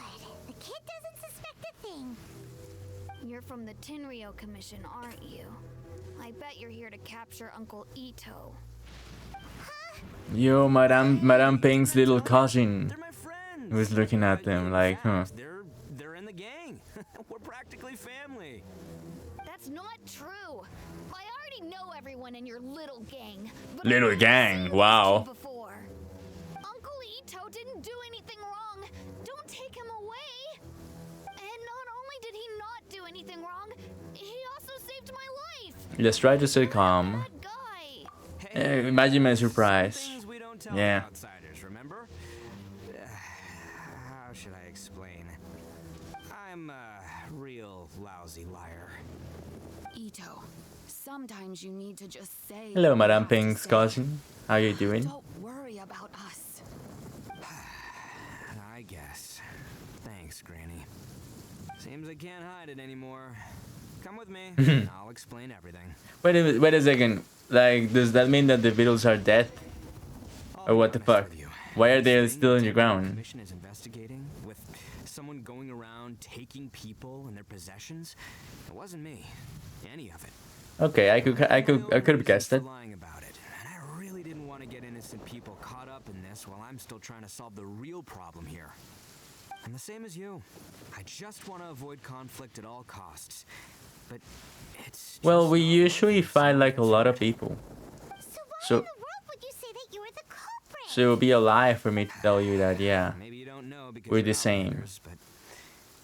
The kid doesn't suspect a thing. You're from the Tenryo Commission, aren't you? I bet you're here to capture Uncle Ito. Yo, Madame Pink's little cousin They're my friends. was looking at them like, huh. They're in the gang. We're practically family. That's not true. I already know everyone in your little gang. But Little I've gang, seen wow. you before. Uncle Ito didn't do anything wrong. Don't take him away. And not only did he not do anything wrong, he also saved my life. Let's try to stay calm. Bad guy. Eh, imagine my surprise. Things we don't tell Yeah. outsiders, remember? How should I explain? I'm a real lousy liar. Ito, sometimes you need to just say. Hello, what you Madame have to Pink's say. cousin. How you doing? Don't worry about us. I guess. Thanks, Granny. Seems I can't hide it anymore. Come with me. I'll explain everything. Wait a second. Like, does that mean that the Beatles are dead? I'll Or be what the honest fuck? with you. Why are they This thing still the in the Tenryo ground? Commission is investigating with someone going around taking people and their possessions. It wasn't me. Any of it. Okay, I could have guessed it. Lying about it, and I really didn't want to get innocent people caught up in this while I'm still trying to solve the real problem here. I'm the same as you. I just want to avoid conflict at all costs. But it's Well, just we not usually working fight so like a much. lot of people. So why So- in the world would you say that you were the culprit? So it would be a lie for me to tell you that, yeah. Maybe you don't know because We're you're the same. outsiders, but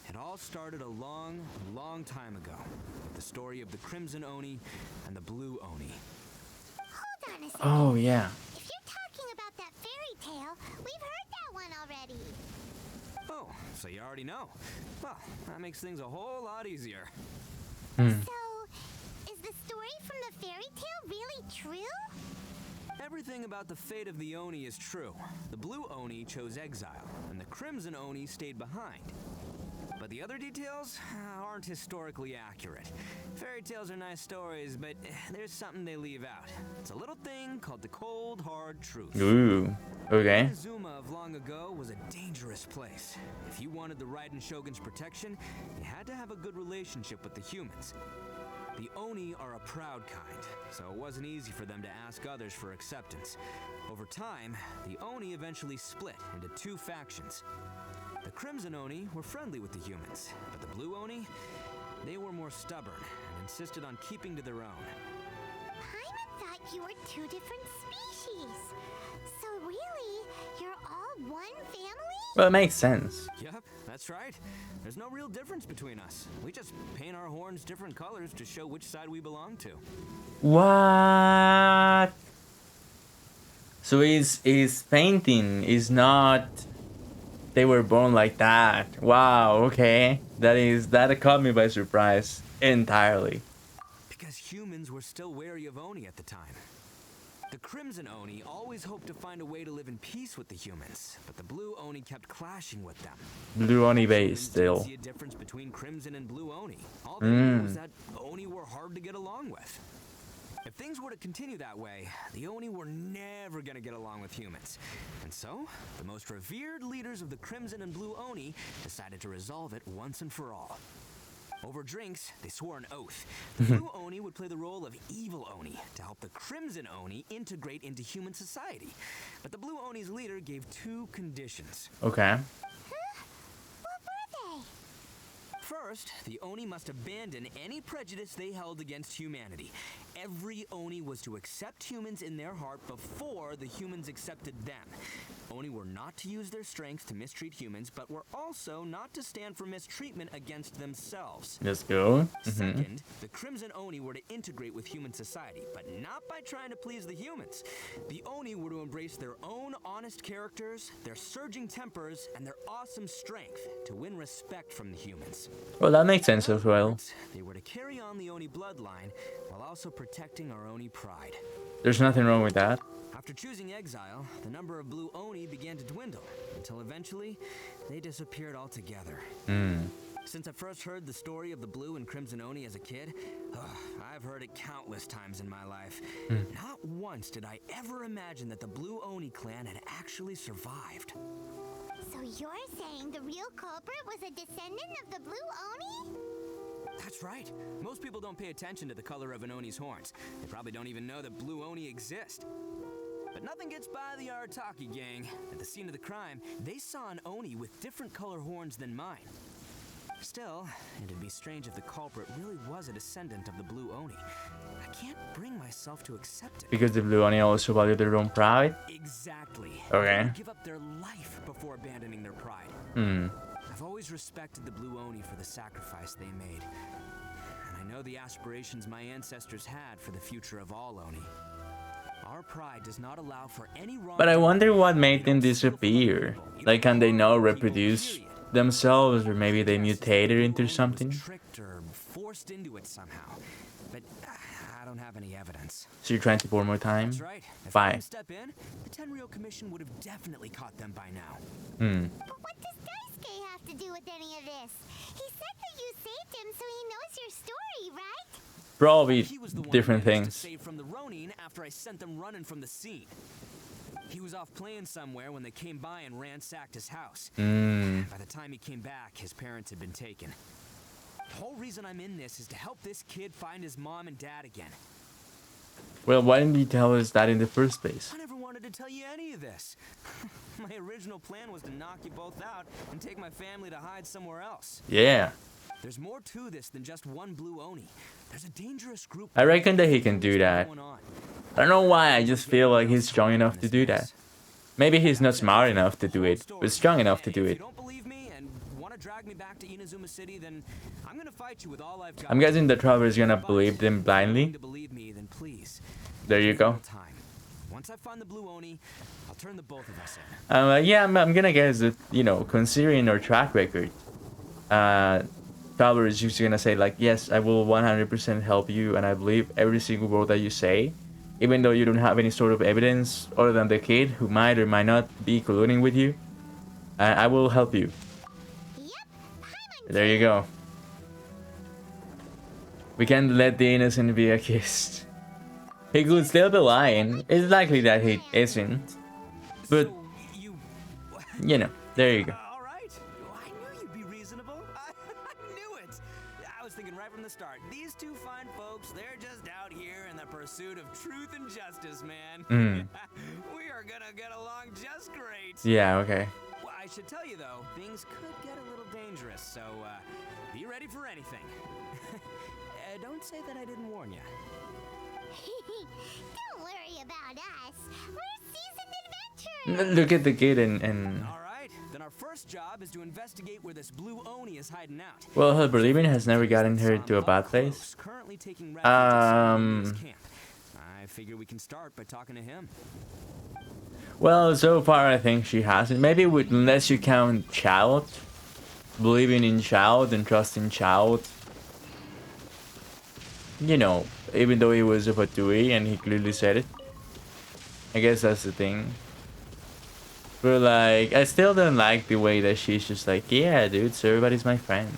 it all started a long, long time ago. With the story of the Crimson Oni and the Blue Oni. Hold on a second. Oh, yeah. If you're talking about that fairy tale, we've heard that one already. Oh, so you already know. Well, that makes things a whole lot easier. So, is the story from the fairy tale really true? Everything about the fate of the Oni is true. The Blue Oni chose exile, and the Crimson Oni stayed behind. But the other details aren't historically accurate. Fairy tales are nice stories, but there's something they leave out. It's a little thing called the cold, hard truth. Ooh. Okay. Zuma of long ago was a dangerous place. If you wanted the Raiden Shogun's protection, you had to have a good relationship with the humans. The Oni are a proud kind, so it wasn't easy for them to ask others for acceptance. Over time, the Oni eventually split into two factions. The Crimson Oni were friendly with the humans, but the Blue Oni, they were more stubborn and insisted on keeping to their own. Paimon thought you were two different species. So really, you're all one family? Well, it makes sense. Yep, that's right. There's no real difference between us. We just paint our horns different colors to show which side we belong to. What? So his painting is not. They were born like that. Wow. Okay. That caught me by surprise entirely. Because guess humans were still wary of Oni at the time. The Crimson Oni always hoped to find a way to live in peace with the humans, but the Blue Oni kept clashing with them. Blue Oni base Humans still. didn't see a difference between Crimson and Blue Oni. All they knew was that Oni were hard to get along with. If things were to continue that way, the Oni were never gonna get along with humans. And so, the most revered leaders of the Crimson and Blue Oni decided to resolve it once and for all. Over drinks, they swore an oath. The Blue Oni would play the role of evil Oni to help the Crimson Oni integrate into human society. But the Blue Oni's leader gave 2 conditions. Okay. What were they? First, the Oni must abandon any prejudice they held against humanity. Every Oni was to accept humans in their heart before the humans accepted them. Oni were not to use their strength to mistreat humans, but were also not to stand for mistreatment against themselves. Let's go. Second, the Crimson Oni were to integrate with human society, but not by trying to please the humans. The Oni were to embrace their own honest characters, their surging tempers, and their awesome strength to win respect from the humans. Well, that makes sense as well. They were to carry on the Oni bloodline while also protecting our Oni pride. There's nothing wrong with that. After choosing exile, the number of Blue Oni began to dwindle, until eventually, they disappeared altogether. Since I first heard the story of the Blue and Crimson Oni as a kid, I've heard it countless times in my life. Not once did I ever imagine that the Blue Oni clan had actually survived. So you're saying the real culprit was a descendant of the Blue Oni? That's right. Most people don't pay attention to the color of an Oni's horns. They probably don't even know that Blue Oni exist. But nothing gets by the Arataki gang. At the scene of the crime, they saw an Oni with different color horns than mine. Still, it'd be strange if the culprit really was a descendant of the Blue Oni. I can't bring myself to accept it. Because the Blue Oni also value their own pride? Exactly. Okay. They would give up their life before abandoning their pride. I've always respected the Blue Oni for the sacrifice they made. And I know the aspirations my ancestors had for the future of all Oni. Our pride does not allow for any wrong. But I wonder what made them disappear. Like, can they now reproduce themselves, or maybe they mutated into something? Tricked or forced into it somehow. But I don't have any evidence. So you're trying to pour more time? That's right. If Fine. I didn't step in, the Tenryou Commission would have definitely caught them by now. But what does Daisuke have to do with any of this? He said that you saved him, so he knows your story, right? Probably He was the one different who managed to things. save from the Ronin after I sent them running from the scene. He was off playing somewhere when they came by and ransacked his house. By the time he came back, his parents had been taken. The whole reason I'm in this is to help this kid find his mom and dad again. Well, why didn't you tell us that in the first place? I never wanted to tell you any of this. My original plan was to knock you both out and take my family to hide somewhere else. Yeah. There's more to this than just one Blue Oni. There's a dangerous group. I reckon that he can do that. going on. I don't know why, I just feel like he's strong enough to do that. Maybe he's not smart enough to do it, but strong enough to do If you it. don't believe me and want to drag me back to Inazuma City, then I'm gonna fight you with all I've got. I'm guessing the traveler is gonna But believe them if you're blindly. willing to believe me, then please. There you give me a go. little time. Once I find the Blue Oni, I'll turn the both of us in. Yeah, I'm gonna guess that, you know, considering our track record, traveler is just gonna say like, yes, I will 100% help you, and I believe every single word that you say, even though you don't have any sort of evidence other than the kid who might or might not be colluding with you. I will help you. Yep, Paimon. There you go. We can't let the innocent be accused. He could still be lying. It's likely that he isn't. But, So you. you know, there you go. All right. I knew you'd be reasonable. I knew it. I was thinking right from the start. These two fine folks, they're just out here in the pursuit of truth and justice, man. We are gonna get along just great. Yeah, okay. Well, I should tell you though, things could get a little dangerous, so be ready for anything. Don't say that I didn't warn you. Don't worry about us. We're seasoned adventurers. Look at the kid and All right, then our first job is to investigate where this Blue Oni is hiding out. well, her believing has never gotten her to a bad place. Currently taking refuge at Sonia's Um, camp. I figure we can start by talking to him. Well, so far I think she hasn't. Maybe unless you count Child. Believing in Child and trusting Child. you know, even though he was a Fatui and he clearly said it. I guess that's the thing. But like, I still don't like the way that she's just like, yeah, dude, so everybody's my friend.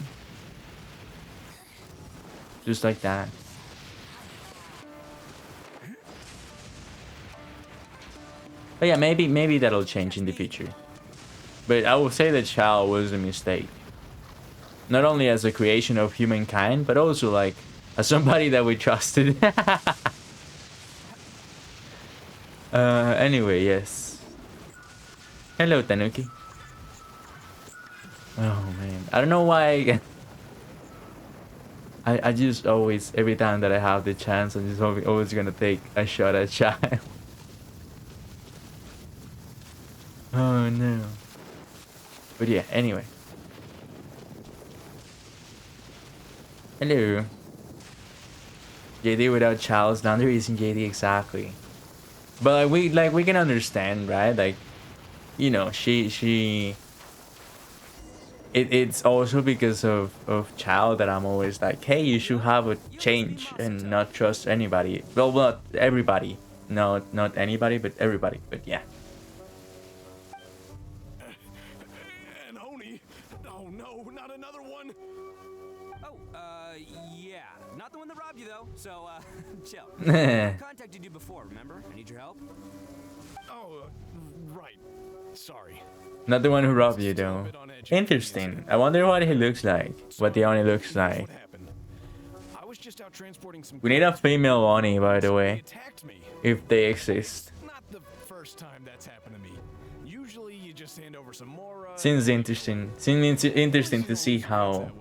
Just like that. But yeah, maybe that'll change in the future. But I would say that Chao was a mistake. Not only as a creation of humankind, but also like as somebody that we trusted. Anyway, yes. Hello, Tanuki. Oh man, I don't know why. I just always, every time that I have the chance, I'm just always gonna take a shot at Chai. Oh no. But yeah, anyway. Hello. JD without Charles, now there isn't JD exactly. But we can understand, right? Like, you know, it's also because of Chow that I'm always like, hey, you should have a change and not trust anybody. Well, not everybody. Not anybody, but everybody. But yeah. And Oni. Oh no, not another one. Oh, yeah. Not the one that robbed you though. So, chill. I contacted you before, remember? I need your help. Oh, right. Sorry. Not the one who robbed you, though. Interesting. I wonder what he looks like. What the Oni looks like. We need a female Oni, by the way. If they exist. Not the first time that's happened to me. Usually you just hand over some more. Seems interesting. Seems interesting to see how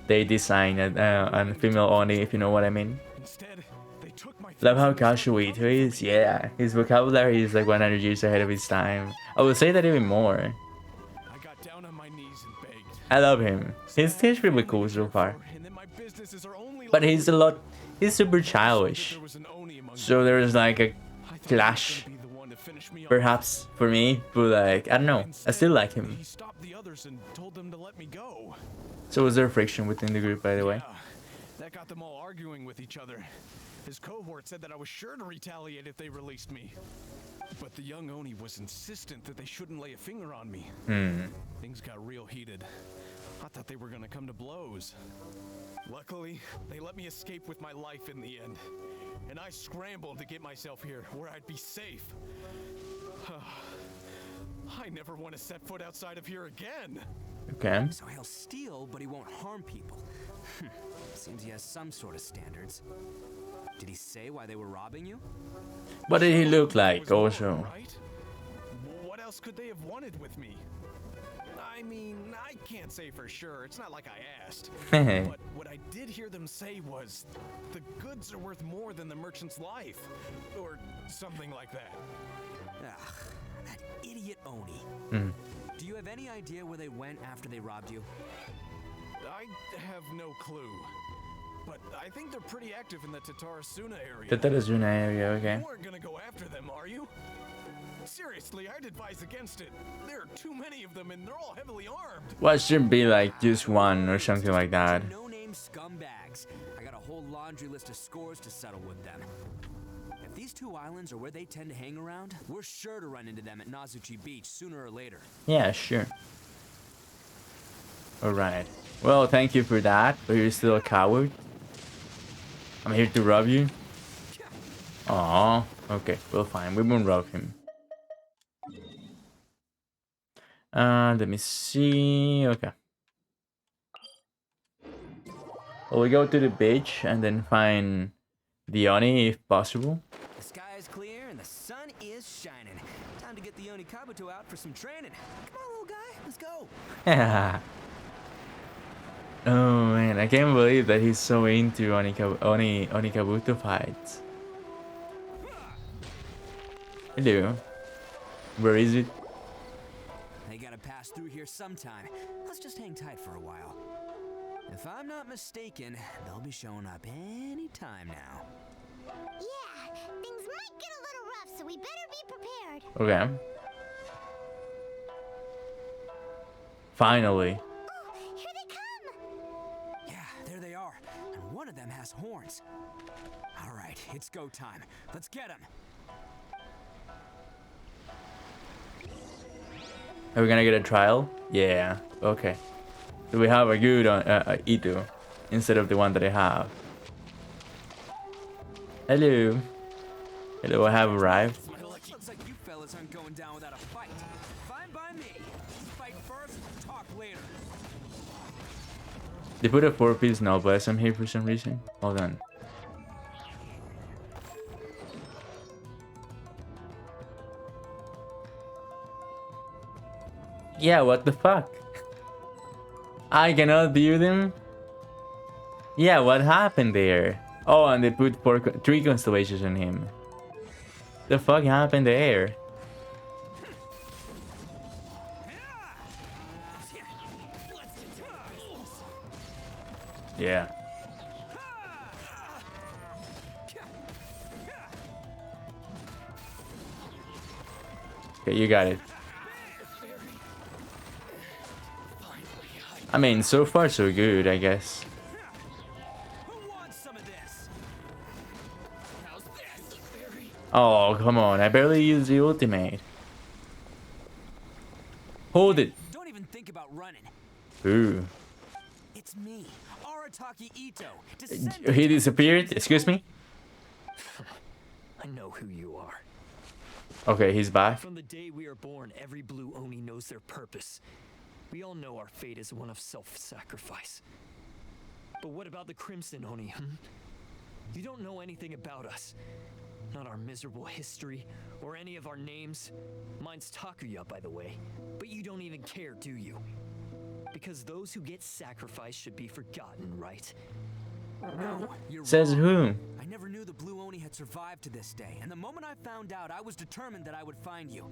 they design a female Oni, if you know what I mean. Love how casual Itto is. Yeah, his vocabulary is like 100 years ahead of his time. I would say that even more. I love him. He's pretty cool so far. But he's super childish. So there's like a clash, perhaps, for me. But like, I don't know. I still like him. So was there friction within the group, by the way? That got them all arguing with each other. His cohort said that I was sure to retaliate if they released me. But the young Oni was insistent that they shouldn't lay a finger on me. Things got real heated. I thought they were gonna come to blows. Luckily, they let me escape with my life in the end. And I scrambled to get myself here, where I'd be safe. I never want to set foot outside of here again. Okay. So he'll steal, but he won't harm people. Seems he has some sort of standards. Did he say why they were robbing you? What did he look like, also? What else could they have wanted with me? I mean, I can't say for sure. It's not like I asked. But what I did hear them say was, the goods are worth more than the merchant's life. Or something like that. Ugh, that idiot Oni. Do you have any idea where they went after they robbed you? I have no clue. But I think they're pretty active in the TAURUS area. TAURUS area, okay. You weren't gonna go after them, are you? Seriously, I'd advise against it. There are too many of them and they're all heavily armed. Well, it should be like just one or something like that. No-name scumbags. I got a whole laundry list of scores to settle with them. If these two islands are where they tend to hang around, we're sure to run into them at Nazuchi Beach sooner or later. Yeah, sure. Alright. Well, thank you for that, but you're still a coward. I'm here to rob you. Aww. Okay, well fine. We won't rob him. Let me see. Okay. Well, we go to the beach and then find the Oni if possible. The sky is clear and the sun is shining. Time to get the Oni Kabuto out for some training. Come on, little guy. Let's go. Oh man, I can't believe that he's so into Oni Kabuto fights. Hello. Where is it? They gotta pass through here sometime. Let's just hang tight for a while. If I'm not mistaken, they'll be showing up any time now. Yeah, things might get a little rough, so we better be prepared. Okay. Finally. Oh, here they come! Yeah, there they are. it's go time. Let's get him. Are we gonna get a trial? Yeah. Okay. So we have a good ITTO instead of the one that I have. Hello. Hello, I have arrived. Looks like you fellas aren't going down without a fight. Fine by me. Fight first, talk later. They put a 4-piece noblesse here for some reason. Hold on. Yeah, what the fuck? I cannot view them? Yeah, what happened there? Oh, and they put 3 constellations on him. The fuck happened there? Yeah. Okay, you got it. I mean, so far so good, I guess. Oh, come on. I barely used the ultimate. Hold it. Don't even think about running. Ooh. It's me, Arataki ITTO. He disappeared? Excuse me? I know who you are. Okay, he's back. From the day we are born, every blue Oni knows their purpose. We all know our fate is one of self-sacrifice. But what about the Crimson Oni, You don't know anything about us. Not our miserable history, or any of our names. Mine's Takuya, by the way. But you don't even care, do you? Because those who get sacrificed should be forgotten, right? No, you're Says wrong. who? I never knew the Blue Oni had survived to this day, and the moment I found out, I was determined that I would find you.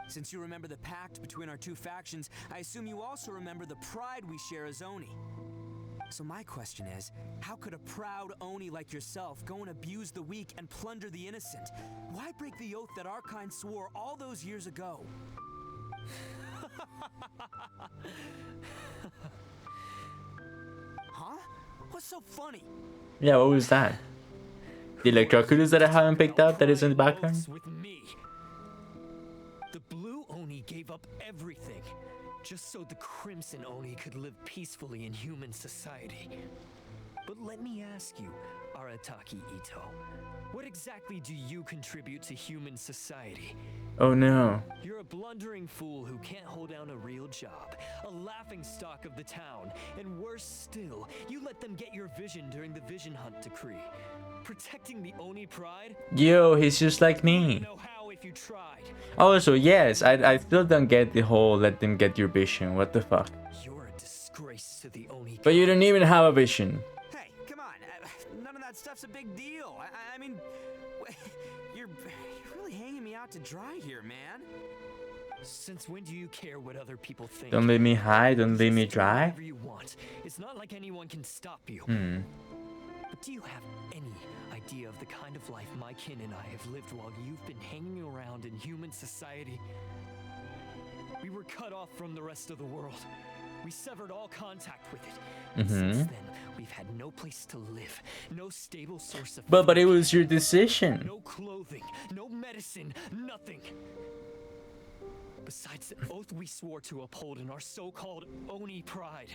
Since you remember the pact between our two factions, I assume you also remember the pride we share as Oni. So my question is, how could a proud Oni like yourself go and abuse the weak and plunder the innocent? Why break the oath that our kind swore all those years ago? Huh? What's so funny? Yeah, what was that? The Electrocutes that I haven't picked up that is in the background? With me. The Blue Oni gave up everything just so the Crimson Oni could live peacefully in human society. But let me ask you, Arataki ITTO, what exactly do you contribute to human society? Oh no. You're a blundering fool who can't hold down a real job, a laughingstock of the town, and worse still, you let them get your vision during the Vision Hunt decree. Protecting the Oni pride? Yo, he's just like You me. know how if you tried. Also, yes, I still don't get the whole let them get your vision. What the fuck? You're a disgrace to the Oni. But you don't even have a vision. Hey, come on. None of that stuff's a big deal. I mean, you're really hanging me out to dry here, man. Since when do you care what other people think? Don't leave me high, don't leave me Just do dry. whatever you want. It's not like anyone can stop you. But do you have any idea of the kind of life my kin and I have lived while you've been hanging around in human society? We were cut off from the rest of the world. We severed all contact with it. And since then, we've had no place to live, no stable source of But it food, was your decision. no clothing, no medicine, nothing. Besides the oath we swore to uphold in our so-called Oni pride,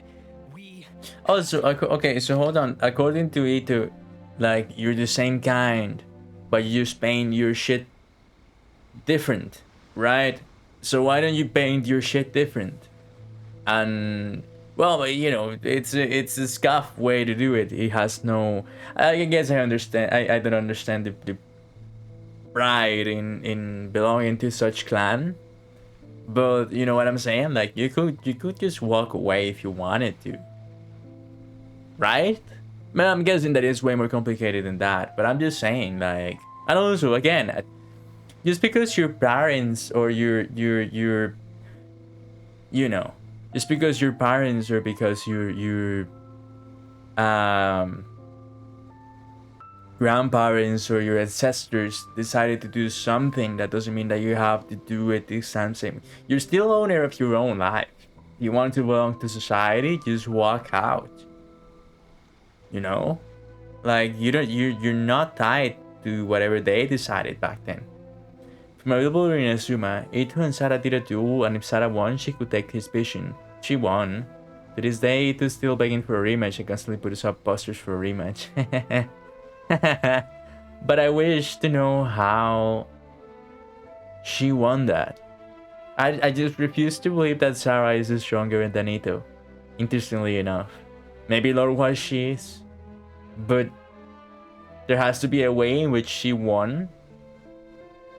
we... Also, okay, so hold on. According to ITTO, like, you're the same kind, but you just paint your shit different, right? So why don't you paint your shit different? And, well, you know, it's a scuff way to do it. It has no... I guess I understand. I don't understand the pride in belonging to such clan. But you know what I'm saying? Like you could just walk away if you wanted to. Right? Man, I'm guessing that it's way more complicated than that. But I'm just saying, like, and also again, just because your parents or your you know, just because your parents or because your grandparents or your ancestors decided to do something, that doesn't mean that you have to do it the exact same. You're still owner of your own life. You want to belong to society, just walk out. You know? Like you're not tied to whatever they decided back then. From available in Inazuma, Itto and Sarah did a duel, and if Sarah won, she could take his vision. She won. To this day, Itto's still begging for a rematch and constantly puts up posters for a rematch. But I wish to know how she won that. I just refuse to believe that Sarah is stronger than Itto. Interestingly enough. Maybe lore-wise she is. But there has to be a way in which she won.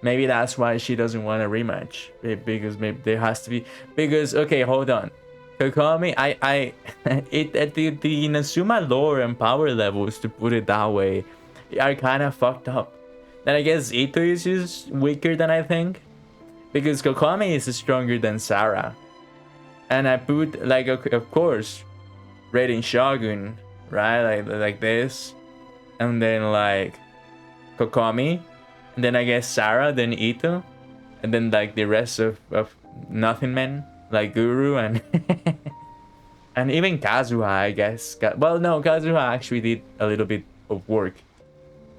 Maybe that's why she doesn't want a rematch. Because maybe there has to be... Because, okay, hold on. Kokami, the Inazuma lore and power levels, to put it that way, are kind of fucked up. Then I guess Itto is just weaker than I think. Because Kokami is stronger than Sarah. And I put, like, of course, Raiden Shogun, right? Like this. And then, like, Kokami. And then I guess Sarah, then Itto. And then, like, the rest of Nothing Men. Like Guru and... and even Kazuha, I guess. Well, no, Kazuha actually did a little bit of work.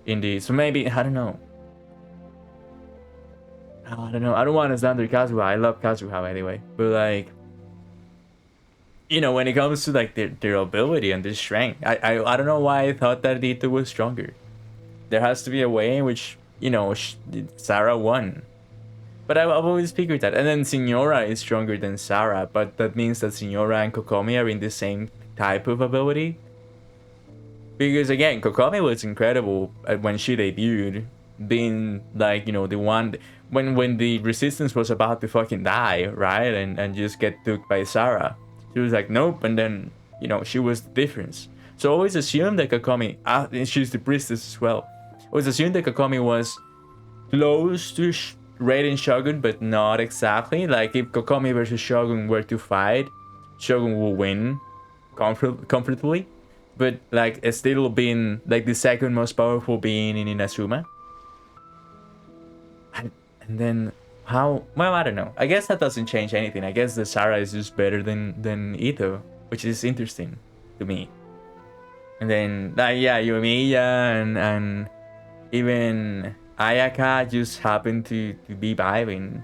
Indeed. So maybe, I don't know. I don't know. I don't want to slander Kazuha. I love Kazuha anyway. But like, you know, when it comes to like their ability and their strength, I don't know why I thought that Itto was stronger. There has to be a way in which, you know, Sarah won. But I've always figured that. And then Signora is stronger than Sarah, but that means that Signora and Kokomi are in the same type of ability. Because again, Kokomi was incredible when she debuted, being like, you know, the one when the resistance was about to fucking die, right? And just get took by Sarah. She was like, nope, and then, you know, she was the difference. So I always assumed that Kokomi, and she's the priestess as well. I always assumed that Kokomi was close to Raiden Shogun, but not exactly. Like if Kokomi versus Shogun were to fight, Shogun will win comfortably. But like it's still being like the second most powerful being in Inazuma. And then how? Well, I don't know. I guess that doesn't change anything. I guess the Sarah is just better than Itto, which is interesting to me. And then yeah, Yoimiya and even Ayaka just happened to be vibing.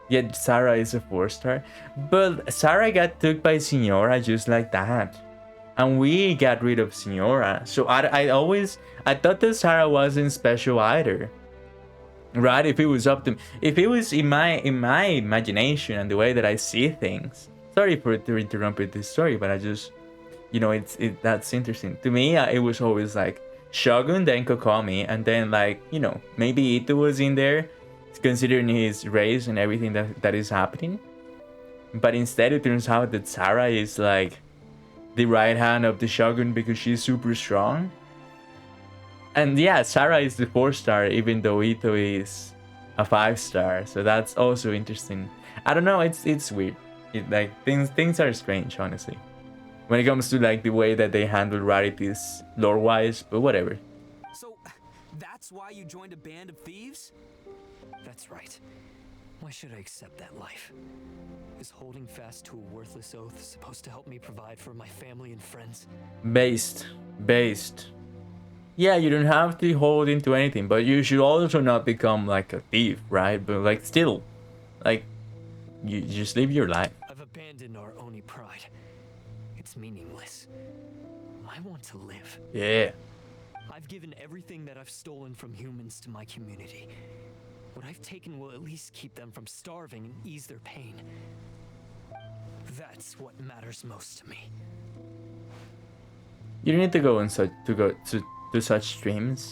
Yet Sarah is a 4-star. But Sarah got took by Signora just like that. And we got rid of Signora. So I thought that Sarah wasn't special either. Right? If it was up to... If it was in my imagination and the way that I see things. Sorry for interrupting this story, but I just... You know, that's interesting. To me, it was always like Shogun, then Kokomi, and then like, you know, maybe Itto was in there, considering his race and everything that is happening. But instead it turns out that Sarah is like the right hand of the Shogun because she's super strong. And yeah, Sarah is the 4-star even though Itto is a 5-star. So that's also interesting. I don't know, it's weird. Like things are strange, honestly. When it comes to like the way that they handle rarities lore-wise, but whatever. So, that's why you joined a band of thieves? That's right. Why should I accept that life? Is holding fast to a worthless oath supposed to help me provide for my family and friends? Based. Yeah, you don't have to hold into anything, but you should also not become like a thief, right? But like still, like, you just live your life. I've abandoned our Oni pride. It's meaningless. I want to live. Yeah. I've given everything that I've stolen from humans to my community. What I've taken will at least keep them from starving and ease their pain. That's what matters most to me. You don't need to go to such streams.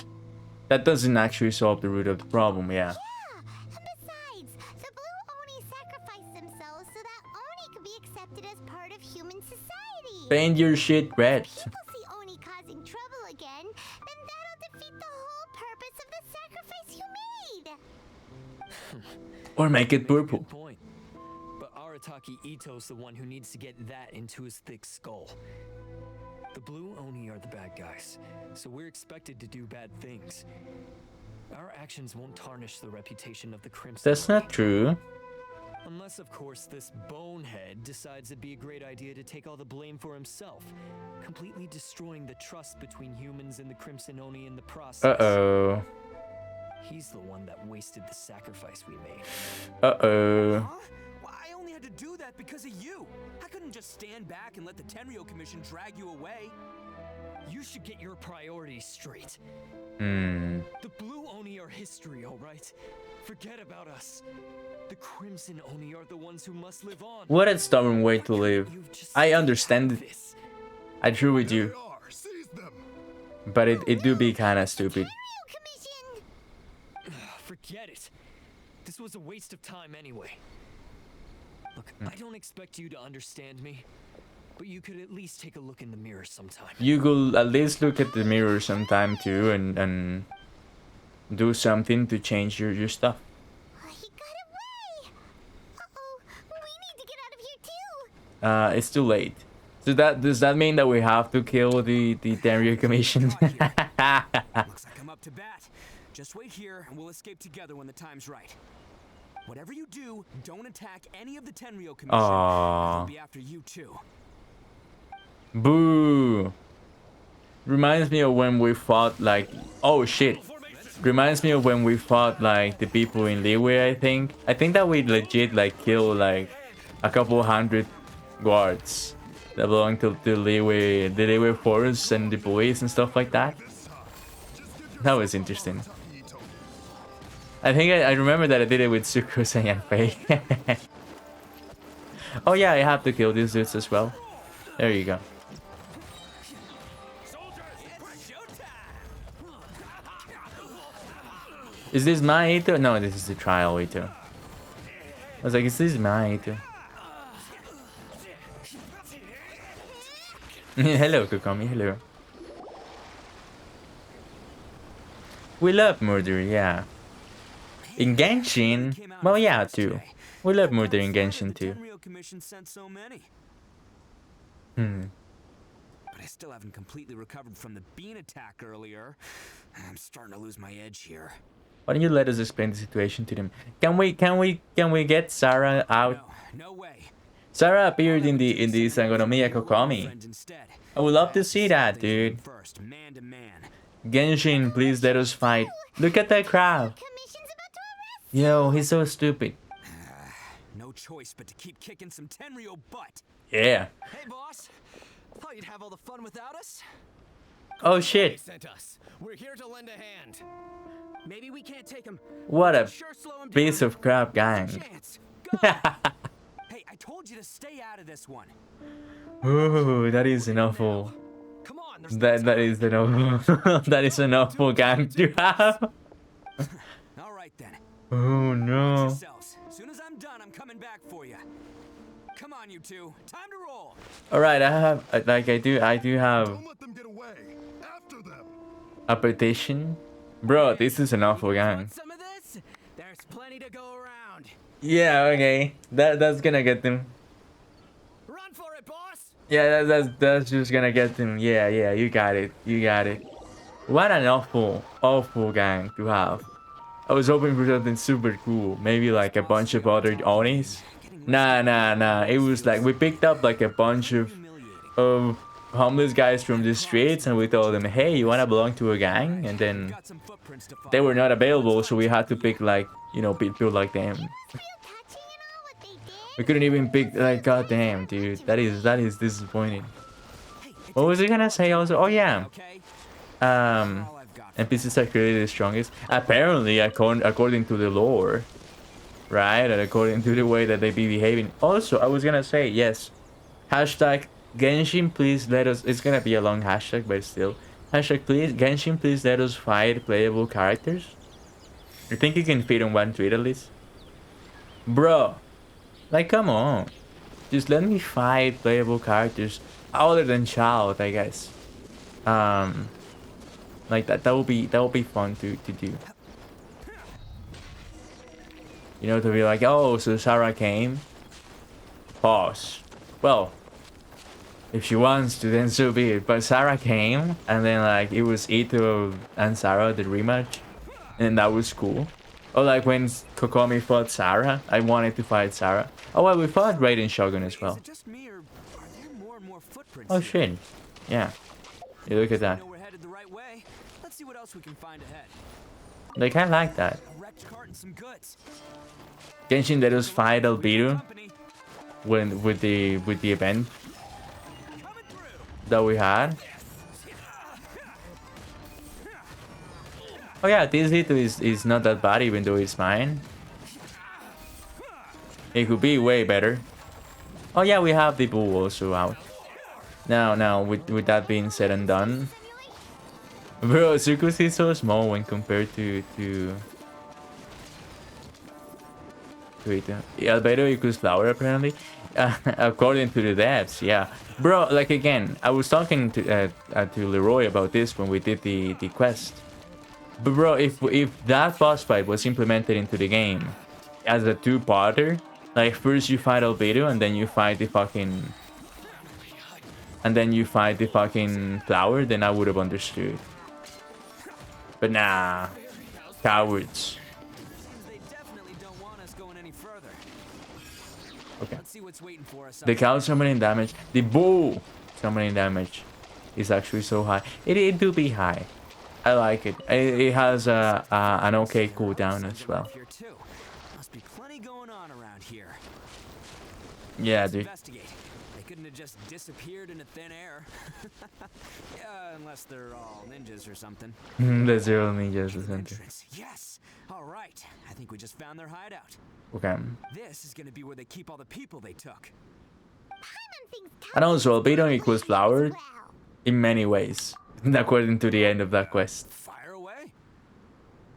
That doesn't actually solve the root of the problem, yeah. Besides, the Blue Oni sacrificed themselves so that Oni could be accepted as part of human society. Paint your shit red. If people see Oni causing trouble again, then that'll defeat the whole purpose of the sacrifice you made. Or make it purple. Good point. But Arataki Itto's the one who needs to get that into his thick skull. The Blue Oni are the bad guys, so we're expected to do bad things. Our actions won't tarnish the reputation of the Crimson. That's not true. Unless, of course, this bonehead decides it'd be a great idea to take all the blame for himself, completely destroying the trust between humans and the Crimson Oni in the process. Uh-oh. He's the one that wasted the sacrifice we made. Uh-oh. Huh? Well, I only had to do that because of you. I couldn't just stand back and let the Tenryo Commission drag you away. You should get your priorities straight. Hmm. The Blue Oni are history, all right? Forget about us. The Crimson Oni are the ones who must live on. What a stubborn way to live. I understand it. This. I true with you. But it do be kind of stupid. Forget it. This was a waste of time anyway. Look, I don't expect you to understand me, but you could at least take a look in the mirror sometime. You could at least look at the mirror sometime too and do something to change your stuff. He got away! Uh-oh, we need to get out of here too! It's too late. So does that mean that we have to kill the Tenryo Commission? Looks like I'm up to bat. Just wait here and we'll escape together when the time's right. Whatever you do, don't attack any of the Tenryo Commission. I'll be after you too. Boo! Reminds me of when we fought like... Oh shit! Reminds me of when we fought like the people in Liyue, I think. I think that we legit like killed like a couple hundred guards that belong to the Liyue force and the police and stuff like that. That was interesting. I think I remember that I did it with Sukrose and Fei. Oh yeah, I have to kill these dudes as well. There you go. Is this my ITTO? No, this is the trial ITTO. I was like, is this my ITTO? Hello, Kokomi, hello. We love murder, yeah. In Genshin, well, yeah, too. We love murder in Genshin too. But I still haven't completely recovered from the bean attack earlier. I'm starting to lose my edge here. Why don't you let us explain the situation to them? Can we get Sarah out? No way. Sarah appeared in the Sangonomiya Kokomi. I would love to see that, dude. First, man to man. Genshin, please let us fight. Look at that crowd. Yo, he's so stupid. No choice but to keep kicking some Tenryo butt. Yeah. Hey, boss. Thought you'd have all the fun without us? Oh shit. Sent us. We're here to lend a hand. Maybe we can't take him. What a Sure slow him piece down. of crap gang. Chance. Go. Hey, I told you to stay out of this one. Ooh, that is an awful. Come on, there's That is an awful. That is an awful gang to have. All right then. Oh no. Yourselves. As soon as I'm done, I'm coming back for you. Come on, you two. Time to roll. All right, I do have Don't let them get away. After them. a petition. Bro, this is an awful gang. Want some of this? There's plenty to go around. Yeah, okay. That's gonna get them. Run for it, boss. Yeah, that's just gonna get them. Yeah, you got it. You got it. What an awful gang to have. I was hoping for something super cool. Maybe like a bunch of other Onis. Nah. It was like we picked up like a bunch of homeless guys from the streets and we told them, hey, you wanna belong to a gang? And then they were not available, so we had to pick like, you know, people like them. We couldn't even pick like, goddamn, dude. That is disappointing. What was I gonna say also? Oh yeah. NPCs are created the strongest. Apparently, according to the lore, right? And according to the way that they be behaving. Also, I was gonna say yes. Hashtag Genshin, please let us. It's gonna be a long hashtag, but still. Hashtag please Genshin, please let us fight playable characters. You think you can fit on one tweet at least? Bro, like come on, just let me fight playable characters other than Child, I guess. Like that would be fun to do. You know, to be like, oh, so Sarah came. Pause. Well, if she wants to, then so be it. But Sarah came, and then like it was ITTO and Sarah the rematch, and that was cool. Or like when Kokomi fought Sarah, I wanted to fight Sarah. Oh well, we fought Raiden Shogun as well. Is it just me, or are there more and more footprints Oh here? shit. Yeah. You look at I that. know we're headed the right way. Let's see what else we can find ahead. Like I like that. A wrecked cart and some goods. Genshin let us fight Albedo Company when with the event coming through. that we had. Oh yeah, this Itto is not that bad even though it's mine. It could be way better. Oh yeah, we have the bull also out. Now with that being said and done. Bro, Circus is so small when compared to Itto. Albedo equals flower apparently. According to the devs, yeah. Bro, like again, I was talking to Leroy about this when we did the quest. But bro, if that boss fight was implemented into the game as a two-parter, like first you fight Albedo and then you fight the fucking flower, then I would have understood. But nah, cowards. Seems they definitely don't want us going any further. Okay. Let's see what's waiting for us. The cow summoning damage, the bull summoning damage is actually so high. It do be high. I like it. It has an okay cooldown as well. Here too. Must be plenty going on around here. Yeah, Let's dude. investigate. They couldn't have just disappeared into thin air. Yeah, unless they're all ninjas or something. The zero ninjas or something. Entrance. Yes. All right. I think we just found their hideout. Okay. This is gonna be where they keep all the people they took. Paimon thinks And also, Albedo equals flower as well. in many ways, according to the end of that quest. Fire away.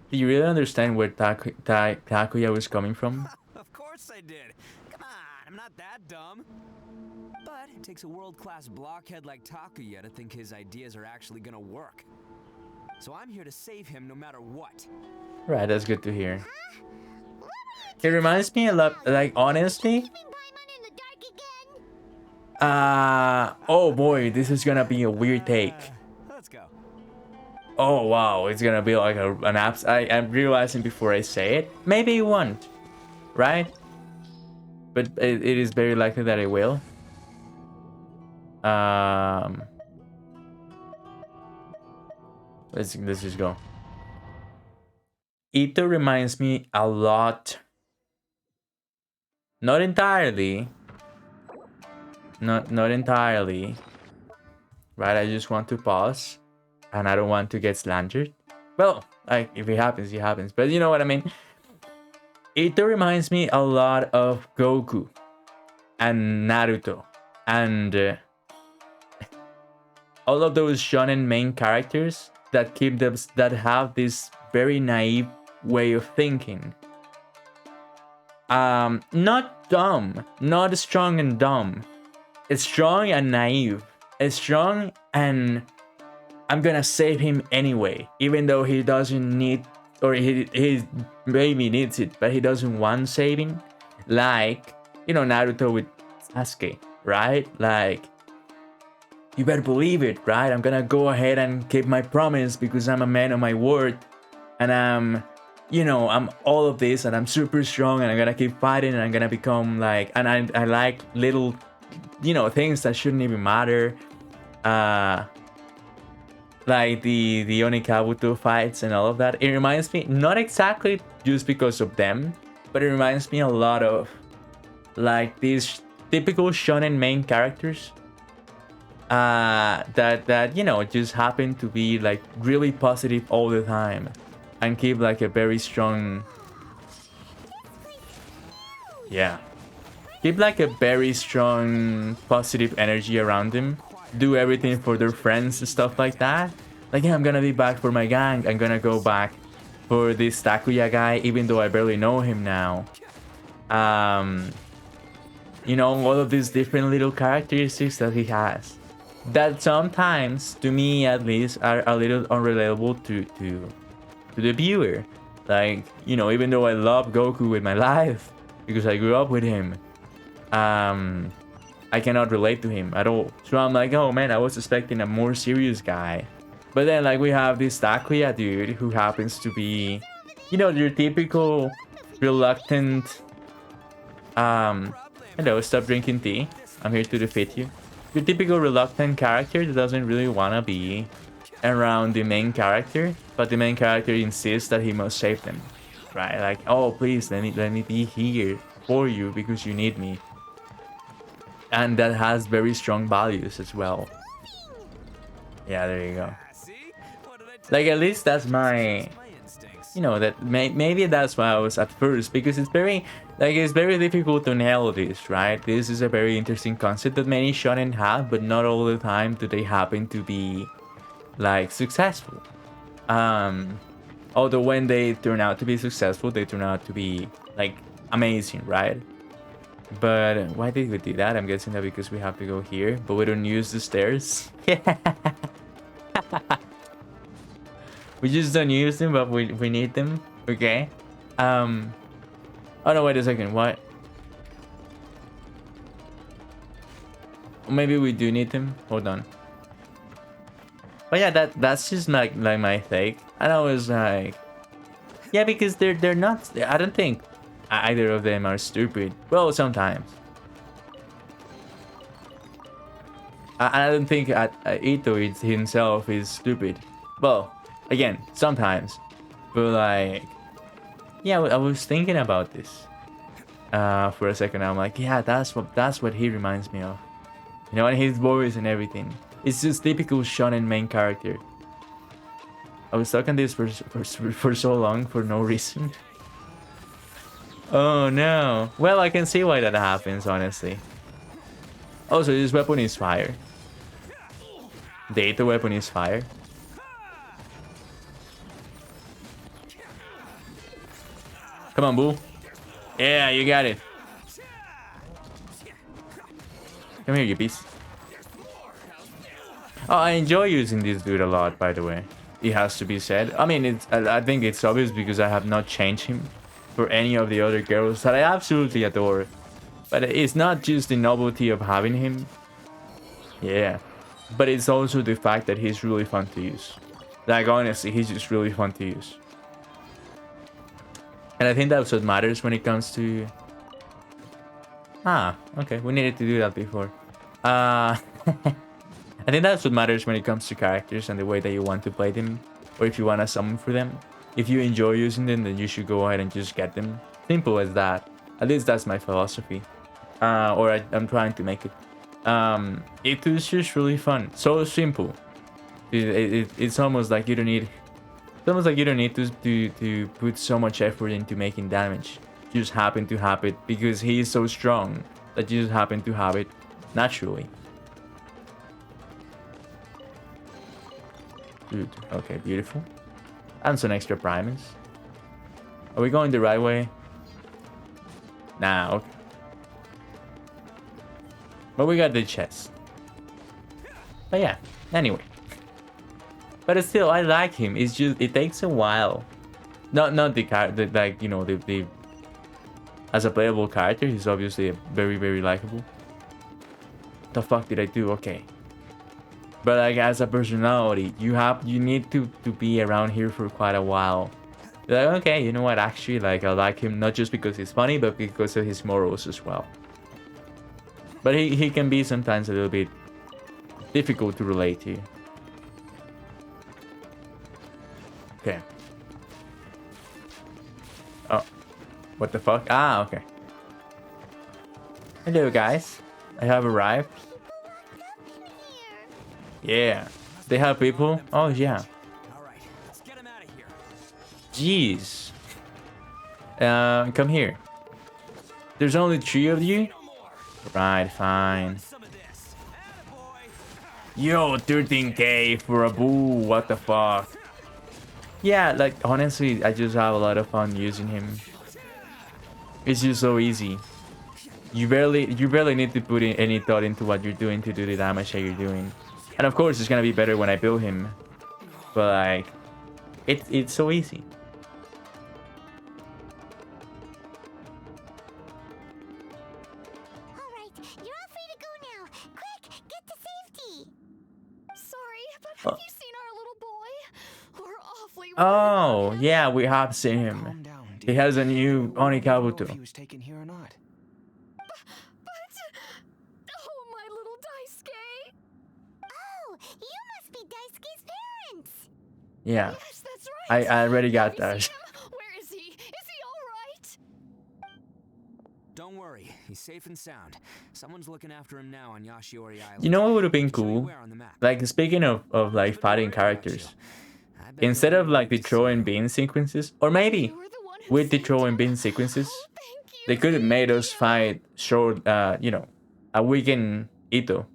Do you really understand where Takuya was coming from? Of course I did. Come on, I'm not that dumb. But it takes a world-class blockhead like Takuya to think his ideas are actually gonna work. So I'm here to save him no matter what. Right, that's good to hear. It reminds me a lot, like, honestly. Keeping Paimon in the dark again. Oh boy, this is gonna be a weird take. Let's go. Oh wow, it's gonna be like an abs. I'm realizing before I say it. Maybe it won't, right? But it is very likely that it will. Let's just go. Itto reminds me a lot. Not entirely. Not entirely. Right, I just want to pause. And I don't want to get slandered. Well, like, if it happens, it happens. But you know what I mean? Itto reminds me a lot of Goku. And Naruto. And all of those shonen main characters that have this very naive way of thinking. Not dumb. Not strong and dumb. It's strong and naive. It's strong and I'm gonna save him anyway, even though he doesn't need, or he maybe needs it, but he doesn't want saving. Like, you know, Naruto with Sasuke, right? Like, you better believe it, right? I'm gonna go ahead and keep my promise because I'm a man of my word, and I'm all of this, and I'm super strong, and I'm gonna keep fighting, and I'm gonna become like, and I like little, things that shouldn't even matter. Like the Onikabuto fights and all of that. It reminds me, not exactly just because of them, but it reminds me a lot of like these typical shonen main characters that just happen to be like really positive all the time and keep like a very strong, keep like a very strong positive energy around them. Do everything for their friends and stuff like that. Like, yeah, I'm gonna be back for my gang. I'm gonna go back for this Takuya guy, even though I barely know him now. All of these different little characteristics that he has, that sometimes, to me at least, are a little unrelatable to the viewer. Like, even though I love Goku with my life because I grew up with him, I cannot relate to him at all. So I'm like, oh man, I was expecting a more serious guy. But then like we have this Takuya dude who happens to be you know, your typical reluctant, hello, stop drinking tea. I'm here to defeat you. Your typical reluctant character that doesn't really want to be around the main character, but the main character insists that he must save them, right? Like, oh, please, let me be here for you because you need me. And that has very strong values as well. Yeah, there you go. Like, at least that's my, you know, that maybe that's why I was at first, because it's very, like, it's very difficult to nail this, right? This is a very interesting concept that many shonen have, but not all the time do they happen to be, like, successful. Although when they turn out to be successful, they turn out to be, like, amazing, right? But why did we do that? I'm guessing that because we have to go here, but we don't use the stairs. We just don't use them, but we need them. Okay. Oh no, wait a second. What? Maybe we do need them. Hold on. But yeah, that's just like my take. And I was like, yeah, because they're not. I don't think either of them are stupid. Well, sometimes. I don't think ITTO himself is stupid. Well, again, sometimes. But like, yeah, I was thinking about this for a second. I'm like, yeah, that's what he reminds me of. You know, and his voice and everything. It's just typical shonen main character. I was stuck on this for so long for no reason. Oh no. Well, I can see why that happens, honestly. Also, this weapon is fire. The ITTO weapon is fire. Come on, boo. Yeah, you got it. Come here, you piece. Oh, I enjoy using this dude a lot, by the way. It has to be said. I mean, I think it's obvious because I have not changed him for any of the other girls that I absolutely adore. But it's not just the novelty of having him. Yeah. But it's also the fact that he's really fun to use. Like, honestly, he's just really fun to use. And I think that's what matters when it comes to... Ah, okay. We needed to do that before. I think that's what matters when it comes to characters and the way that you want to play them. Or if you want to summon for them. If you enjoy using them, then you should go ahead and just get them. Simple as that. At least that's my philosophy. I'm trying to make it. It is just really fun. So simple. It's almost like you don't need... It's almost like you don't need to put so much effort into making damage. You just happen to have it because he is so strong that you just happen to have it naturally. Dude, okay, beautiful. And some extra primers. Are we going the right way? Nah, okay. But we got the chest. But yeah, anyway. But still, I like him. It's just, it takes a while. Not the character, like, you know, the as a playable character, he's obviously very, very likable. The fuck did I do? Okay. But like as a personality, you need to be around here for quite a while. You're like, okay, you know what? Actually, like I like him not just because he's funny, but because of his morals as well. But he can be sometimes a little bit difficult to relate to. Okay. Oh, what the fuck? Ah, okay. Hello, guys. I have arrived. Yeah. They have people? Oh, yeah. Jeez. Come here. There's only 3 of you? Right, fine. Yo, 13k for a boo. What the fuck? Yeah, like, honestly, I just have a lot of fun using him. It's just so easy. You barely need to put in any thought into what you're doing to do the damage that you're doing. And of course, it's gonna be better when I build him. But like, it's so easy. Alright, you're all free to go now. Quick, get to safety. Sorry, but have you seen our little boy? We're awfully Oh, yeah, we have seen him. Calm down, He dear. has a new We don't even know if Onikabuto. he was taken here or not. Oh, my little Daisuke! Oh, you must be Daisuke's parents. Yeah, Yes, that's right. I already got Have you that. seen him? Where is he? Is he all right? Don't worry, he's safe and sound. Someone's looking after him now on Yashiori Island. You know what would have been I can show you cool? where on the map. Like, speaking of like fighting characters, I bet instead he'll of be like the relieved to throw see and you. bean sequences, or maybe You were the one who with the saved throw and him. bean sequences, Oh, thank you. they could have made us Thank you. fight short, you know, a weakened Itto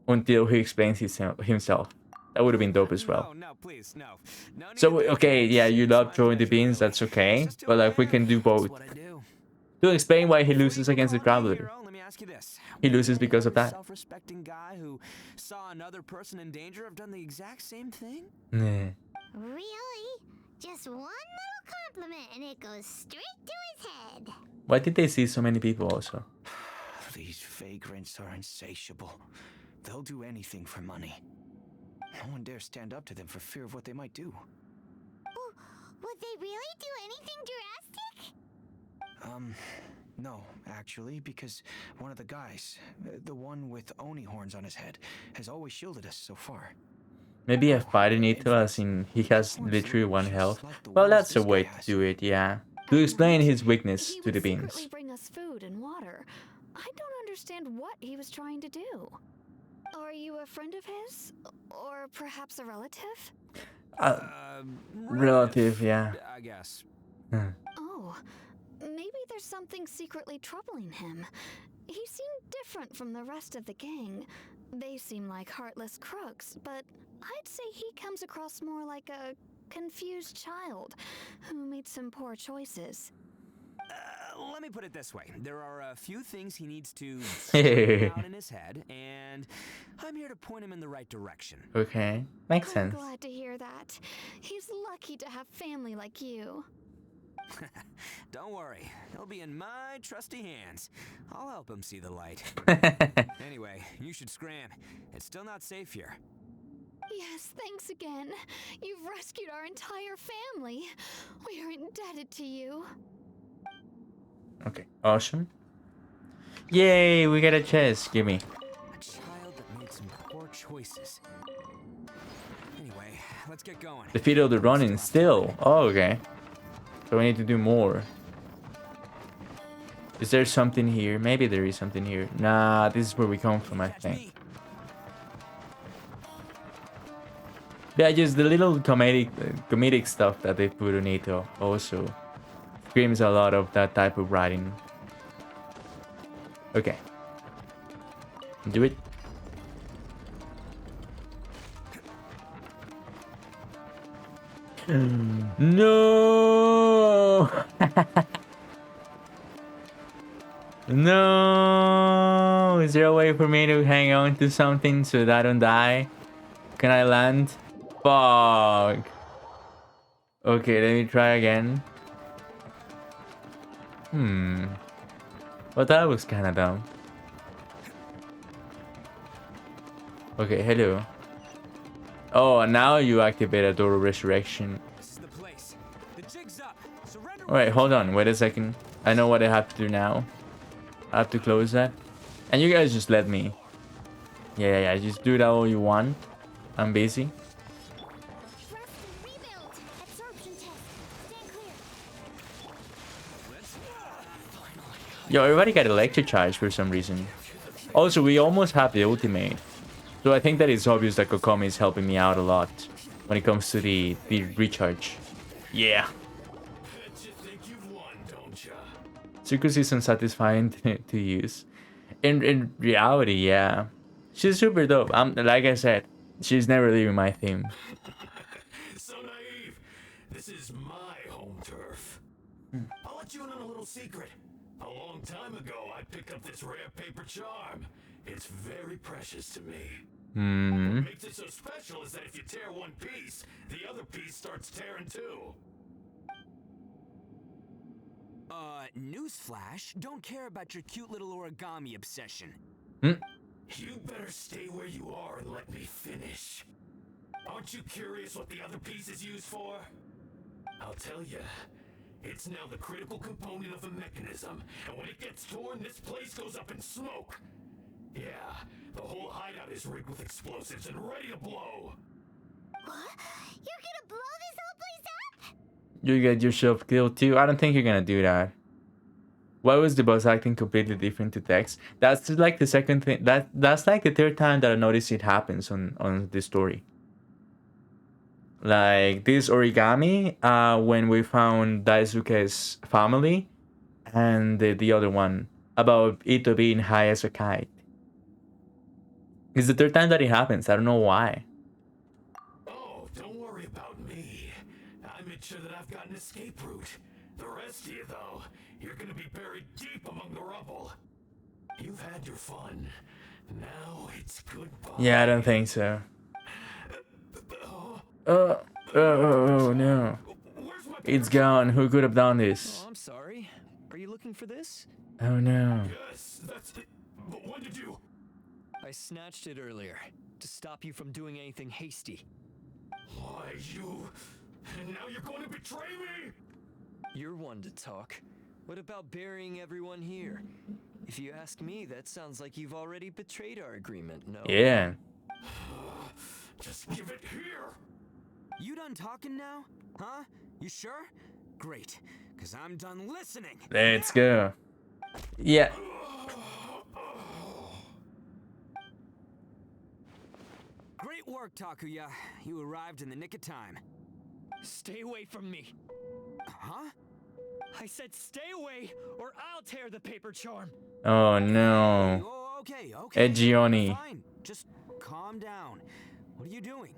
until he explains himself. That would have been dope as well. No, please, no. No need So to be okay, afraid. yeah, you It's love my throwing the pleasure, beans, really. that's okay. Just to But like we aware, can do that's both. what I do. To explain why he Before loses you against the call me a Traveler. hero, let me ask you this. He Would loses any because of other that. Self-respecting guy who saw another person in danger have done the exact same thing? Nah. Really? Just one little compliment and it goes straight to his head. Why did they see so many people also? These vagrants are insatiable. They'll do anything for money. No one dares stand up to them for fear of what they might do. Would they really do anything drastic? No, actually, because one of the guys, the one with Oni horns on his head, has always shielded us so far. Maybe a fighting Itto as in he has literally one health. Well, that's a way to do it, yeah. To explain his weakness He to the would beans. secretly bring us food and water. I don't understand what he was trying to do. Are you a friend of his? Or perhaps a relative? Relative, yeah. I guess. Oh, maybe there's something secretly troubling him. He seemed different from the rest of the gang. They seem like heartless crooks, but I'd say he comes across more like a confused child who made some poor choices. Let me put it this way. There are a few things he needs to straighten out in his head, and I'm here to point him in the right direction. Okay, makes I'm sense. glad to hear that. He's lucky to have family like you. Don't worry, he'll be in my trusty hands. I'll help him see the light. Anyway, you should scram. It's still not safe here. Yes, thanks again. You've rescued our entire family. We are indebted to you. Okay, awesome. Yay, we got a chest. Give me. A child that made some poor choices. Anyway, let's get going. Defeat of the running still. Oh, okay. So we need to do more. Is there something here? Maybe there is something here. Nah, this is where we come from, I think. Yeah, just the little comedic stuff that they put on Itto also screams a lot of that type of writing. Okay. Do it. No! No! Is there a way for me to hang on to something so that I don't die? Can I land? Fuck. Okay, let me try again. Well, that was kind of dumb. Okay, hello. Oh, and now you activate a door of resurrection. This is the place. The jig's up. Surrender. Alright, hold on. Wait a second. I know what I have to do now. I have to close that. And you guys just let me. Yeah. Just do that all you want. I'm busy. Rest and rebuild. Absorption test. Stand clear. Yo, everybody got electric charge for some reason. Also, we almost have the ultimate. So I think that it's obvious that Kokomi is helping me out a lot when it comes to the recharge. Yeah. Circus is unsatisfying to use. In reality, yeah. She's super dope. Like I said, she's never leaving my theme. So naive. This is my home turf. I'll let you in on a little secret. A long time ago, I picked up this rare paper charm. It's very precious to me. What makes it so special is that if you tear one piece, the other piece starts tearing too. Newsflash, don't care about your cute little origami obsession. You better stay where you are and let me finish. Aren't you curious what the other piece is used for? I'll tell you. It's now the critical component of the mechanism, and when it gets torn, this place goes up in smoke. Yeah, the whole hideout is rigged with explosives and ready to blow. What? You're gonna blow this whole place up? You get yourself killed too. I don't think you're gonna do that. Why was the voice acting completely different to text? That's like the second thing. That's like the third time that I noticed it happens on this story. Like this origami, when we found Daisuke's family, and the other one about Itto being high as a kite. It's the third time that it happens. I don't know why. Oh, don't worry about me. I made sure that I've got an escape route. The rest of you, though, you're gonna be buried deep among the rubble. You've had your fun. Now it's goodbye. Yeah, I don't think so. Oh no. It's gone. Who could have done this? Oh, I'm sorry. Are you looking for this? Oh no. Yes, that's it. But when did you... I snatched it earlier to stop you from doing anything hasty. Why, you... And now you're going to betray me? You're one to talk. What about burying everyone here? If you ask me, that sounds like you've already betrayed our agreement, no? Yeah. Just give it here. You done talking now? Huh? You sure? Great, because I'm done listening. Let's go. Yeah. Great work, Takuya. You arrived in the nick of time. Stay away from me. Huh? I said stay away, or I'll tear the paper charm. Oh no. Oh, okay. Egioni. Fine. Just calm down. What are you doing?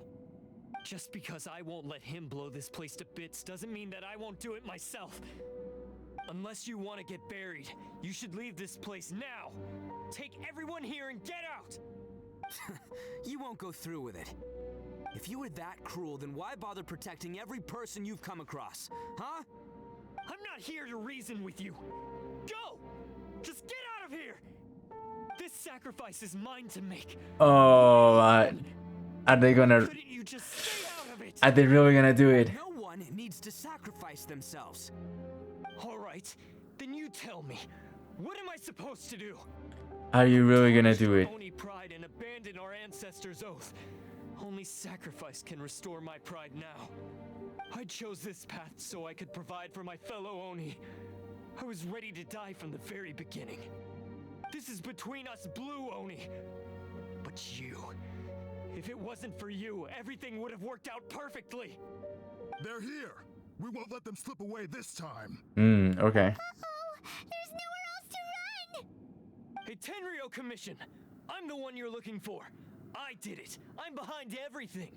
Just because I won't let him blow this place to bits doesn't mean that I won't do it myself. Unless you want to get buried, you should leave this place now. Take everyone here and get out. You won't go through with it. If you were that cruel, then why bother protecting every person you've come across? Huh? I'm not here to reason with you. Go! Just get out of here! This sacrifice is mine to make. Oh, are they gonna... Couldn't you just stay out of it? Are they really gonna do it? No one needs to sacrifice themselves. All right, then you tell me. What am I supposed to do? Are you really gonna do it? Only pride and abandon our ancestors' oath. Only sacrifice can restore my pride now. I chose this path so I could provide for my fellow Oni. I was ready to die from the very beginning. This is between us Blue Oni. But you... If it wasn't for you, everything would have worked out perfectly. They're here. We won't let them slip away this time. Okay. Uh-oh, there's nowhere else to run! Hey, Tenryo Commission! I'm the one you're looking for. I did it. I'm behind everything.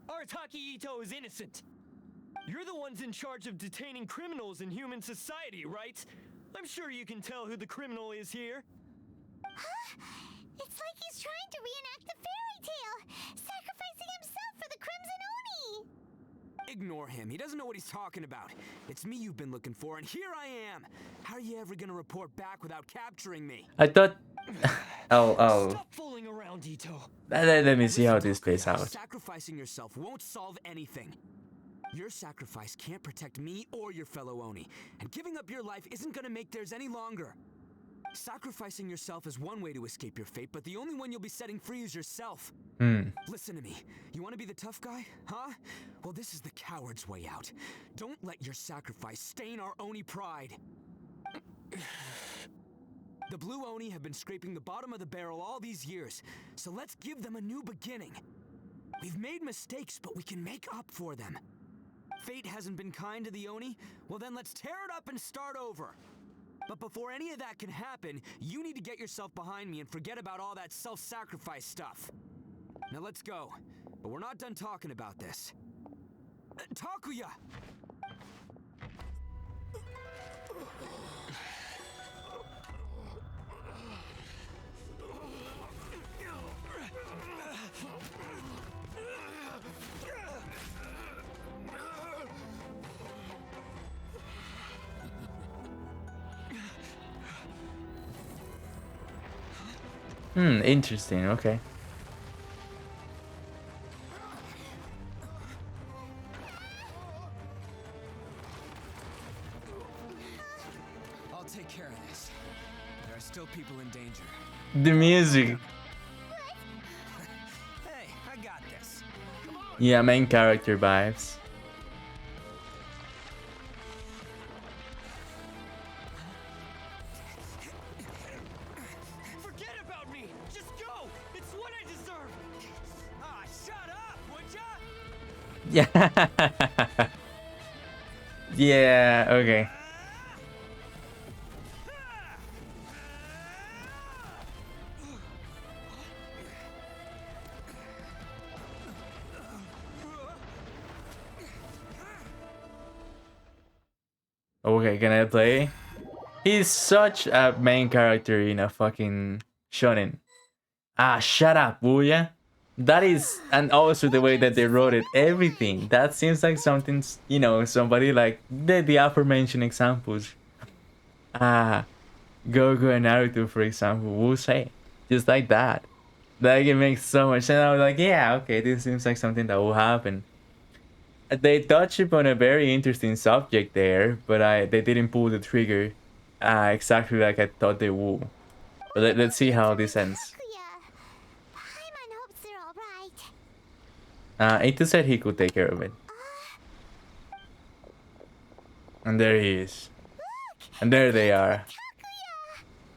Arataki Itto is innocent. You're the ones in charge of detaining criminals in human society, right? I'm sure you can tell who the criminal is here. Huh? It's like he's trying to reenact the fairy tale, sacrificing himself for the Crimson Oni! Ignore him. He doesn't know what he's talking about. It's me you've been looking for, and here I am. How are you ever gonna report back without capturing me? I thought... Oh. Stop fooling around, Itto. Let me see how this plays out. Sacrificing yourself won't solve anything. Your sacrifice can't protect me or your fellow Oni, and giving up your life isn't gonna make theirs any longer. Sacrificing yourself is one way to escape your fate, but the only one you'll be setting free is yourself. Listen to me. You want to be the tough guy, huh? Well, this is the coward's way out. Don't let your sacrifice stain our Oni pride. The Blue Oni have been scraping the bottom of the barrel all these years, so let's give them a new beginning. We've made mistakes, but we can make up for them. Fate hasn't been kind to the Oni? Well, then let's tear it up and start over. But before any of that can happen, you need to get yourself behind me and forget about all that self-sacrifice stuff. Now let's go. But we're not done talking about this. Takuya! Interesting, okay. goodness. There are still people in danger. The music. Hey, I got this. Yeah, main character vibes. Forget about me! Just go! It's what I deserve! Ah, shut up, would ya? Yeah. Yeah, okay. Okay, can I play? He's such a main character in a fucking shonen. Ah, shut up, will ya? That is, and also the way that they wrote it, everything. That seems like something, you know, somebody like the aforementioned examples. Ah, Goku and Naruto, for example, will say just like that. Like it makes so much sense. I was like, yeah, okay, this seems like something that will happen. They touch upon a very interesting subject there, but they didn't pull the trigger exactly like I thought they would. But let's see how this ends. Paimon hopes they're alright. Itto said he could take care of it. And there he is. And there they are.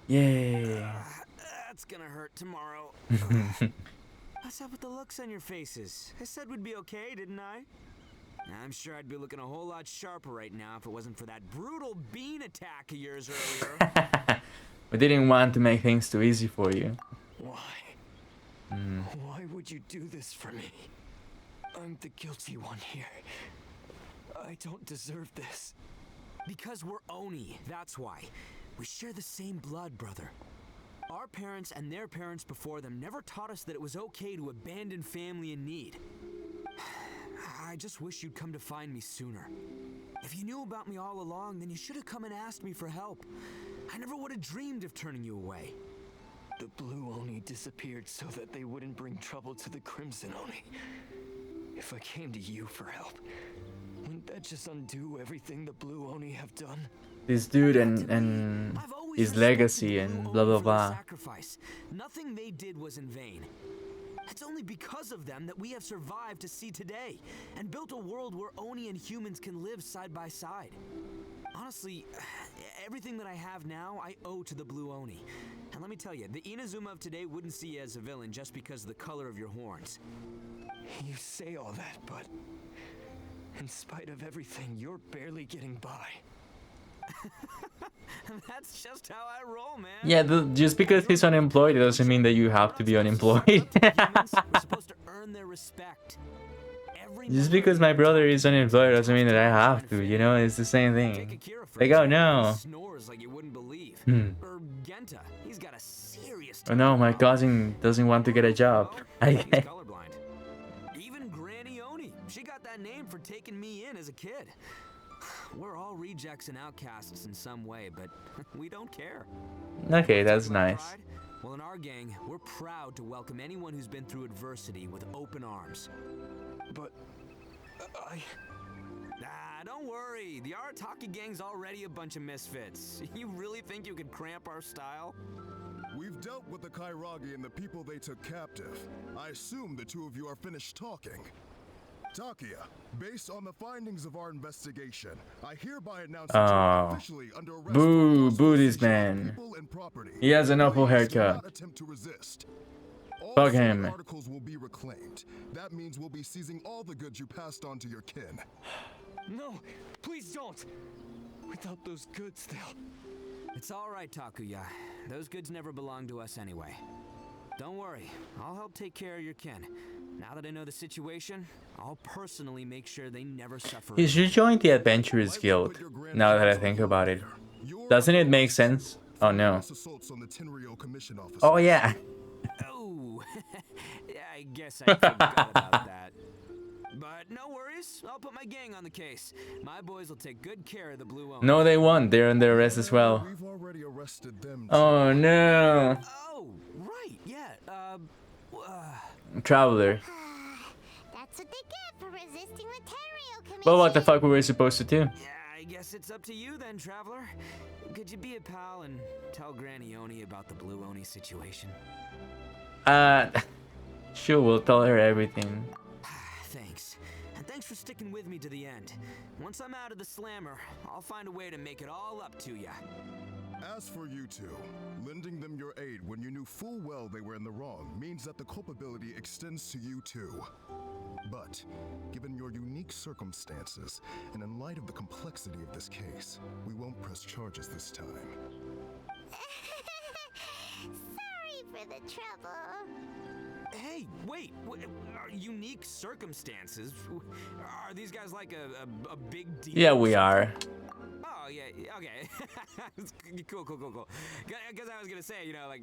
Yay. That's gonna hurt tomorrow. What's up with the looks on your faces? I said we'd be okay, didn't I? I'm sure I'd be looking a whole lot sharper right now if it wasn't for that brutal bean attack of yours earlier. We didn't want to make things too easy for you. Why? Why would you do this for me? I'm the guilty one here. I don't deserve this. Because we're Oni, that's why. We share the same blood, brother. Our parents and their parents before them never taught us that it was okay to abandon family in need. I just wish you'd come to find me sooner. If you knew about me all along, then you should have come and asked me for help. I never would have dreamed of turning you away. The Blue Oni disappeared so that they wouldn't bring trouble to the Crimson Oni. If I came to you for help, wouldn't that just undo everything the Blue Oni have done? This dude and his legacy and blah blah blah. Sacrifice. Nothing they did was in vain. It's only because of them that we have survived to see today and built a world where Oni and humans can live side by side. Honestly, everything that I have now, I owe to the Blue Oni. And let me tell you, the Inazuma of today wouldn't see you as a villain just because of the color of your horns. You say all that, but in spite of everything, you're barely getting by. That's just how I roll, man. Yeah, just because he's unemployed, it doesn't mean that you have to be unemployed. We're supposed to earn their respect. Just because my brother is unemployed doesn't mean that I have to, you know? It's the same thing. Like, oh no. Snores like you wouldn't believe. Or Genta, he's got a serious Oh no, my cousin doesn't want to get a job. He's colorblind. Even Granny Oni, she got that name for taking me in as a kid. We're all rejects and outcasts in some way, but we don't care. Okay, that's nice. Well, in our gang, we're proud to welcome anyone who's been through adversity with open arms. But Don't worry. The Arataki gang's already a bunch of misfits. You really think you could cramp our style? We've dealt with the Kairagi and the people they took captive. I assume the two of you are finished talking. Takia, based on the findings of our investigation, I hereby announce that you are officially under arrest. Boo this man. He has an awful haircut. Attempt to resist. Fuck him. Articles will be reclaimed. That means we'll be seizing all the goods you passed on to your kin. no, please don't. Without those goods, they'll... It's all right, Takuya. Those goods never belonged to us anyway. Don't worry, I'll help take care of your kin. Now that I know the situation, I'll personally make sure they never suffer. He should join the Adventurers Guild, now that I think about it. Doesn't it make sense? Oh no. Oh yeah. Oh, yeah, I guess I forgot about that. But no worries, I'll put my gang on the case. My boys will take good care of the Blue Oni. No, they won't. They're under arrest as well. We've already arrested them. Oh no. Oh, right, yeah. Traveler. That's what they get for resisting the Tenryo Commission. But what the fuck were we supposed to do? Yeah, I guess it's up to you then, Traveler. Could you be a pal and tell Granny Oni about the Blue Oni situation? Sure, we'll tell her everything. Thanks. And thanks for sticking with me to the end. Once I'm out of the slammer, I'll find a way to make it all up to ya. As for you two, lending them your aid when you knew full well they were in the wrong means that the culpability extends to you too. But, given your unique circumstances, and in light of the complexity of this case, we won't press charges this time. Sorry for the trouble. Hey, wait, unique circumstances? Are these guys like a big deal? Yeah, we are. Oh, yeah, okay. Cool. Because I was gonna say, you know, like,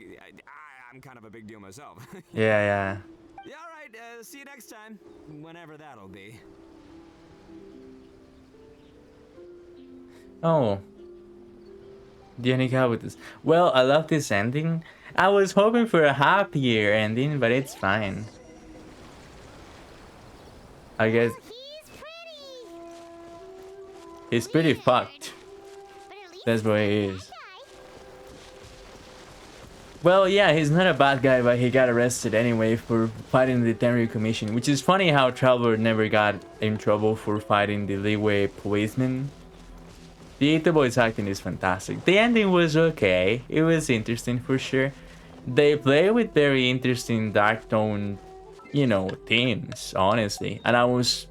I'm kind of a big deal myself. Yeah. Yeah, all right, see you next time. Whenever that'll be. Oh. Diony Cabotus. Well, I love this ending. I was hoping for a happier ending, but it's fine. I guess he's pretty fucked. That's what he is. Well, yeah, he's not a bad guy, but he got arrested anyway for fighting the Tenryu Commission, which is funny how Traveler never got in trouble for fighting the Leeway policeman. The ITTO voice acting is fantastic. The ending was okay. It was interesting for sure. They play with very interesting dark tone, you know, themes, honestly. And I was,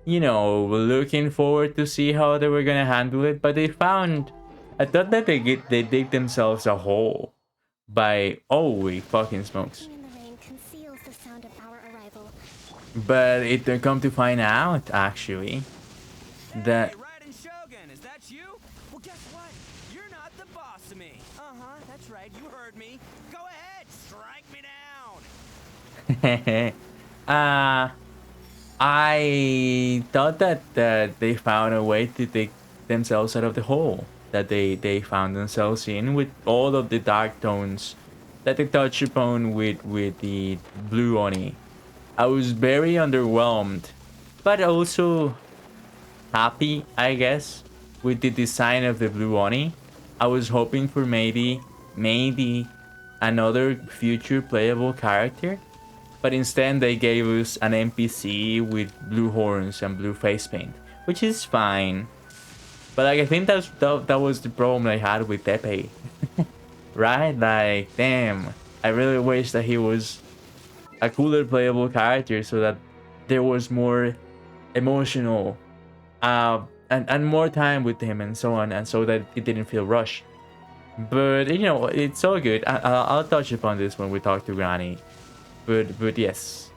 you know, looking forward to see how they were gonna handle it. But they found, I thought that they dig themselves a hole by, holy fucking smokes. But it come to find out, actually, that. I thought that they found a way to take themselves out of the hole that they found themselves in with all of the dark tones that they touched upon with the Blue Oni. I was very underwhelmed, but also happy, I guess, with the design of the Blue Oni. I was hoping for maybe another future playable character. But instead they gave us an NPC with blue horns and blue face paint, which is fine. But like, I think that was the problem I had with Tepe. Right? Like, damn. I really wish that he was a cooler playable character so that there was more emotional and more time with him and so on, and so that it didn't feel rushed. But, you know, it's so good. I'll touch upon this when we talk to Granny. But yes,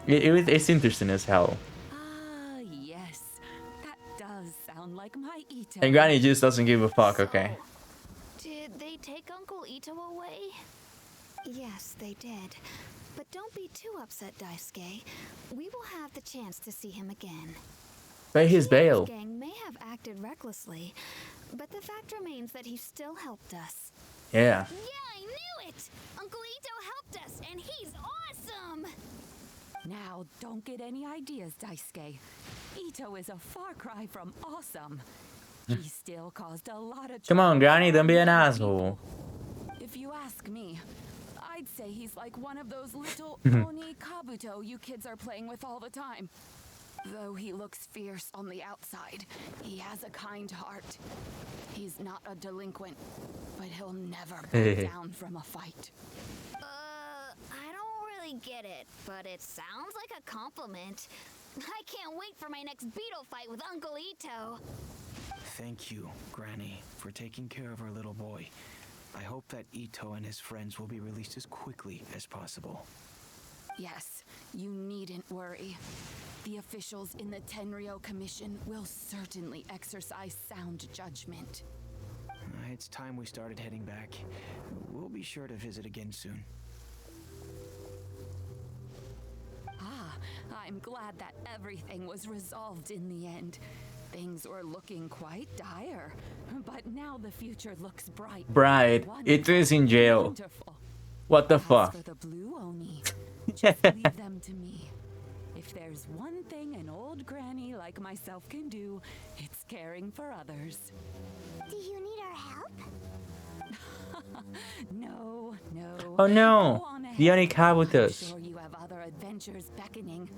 it's interesting as hell. Ah, yes, that does sound like my Itto. And Granny just doesn't give a fuck, okay? Did they take Uncle Itto away? Yes, they did. But don't be too upset, Daisuke. We will have the chance to see him again. Pay his bail. The gang may have acted recklessly, but the fact remains that he still helped us. Yeah. Yeah, I knew it! Uncle Itto helped us, and he's awesome! Now, don't get any ideas, Daisuke. Itto is a far cry from awesome. He still caused a lot of trouble. Come on, Granny, don't be an asshole. If you ask me, I'd say he's like one of those little Oni Kabuto you kids are playing with all the time. Though he looks fierce on the outside, he has a kind heart. He's not a delinquent, but he'll never back down from a fight. I don't really get it, but it sounds like a compliment. I can't wait for my next beetle fight with Uncle Itto. Thank you, Granny, for taking care of our little boy. I hope that Itto and his friends will be released as quickly as possible. Yes, you needn't worry. The officials in the Tenryu Commission will certainly exercise sound judgment. It's time we started heading back. We'll be sure to visit again soon. Ah, I'm glad that everything was resolved in the end. Things were looking quite dire, but now the future looks bright. Bright. It is in jail. Wonderful. What the fuck? As for the Blue Oni, just leave them to me. If If there's one thing an old granny like myself can do, it's caring for others. Do you need our help? No, no. Oh no! Go on ahead. The only car with I'm us. sure you have other adventures beckoning.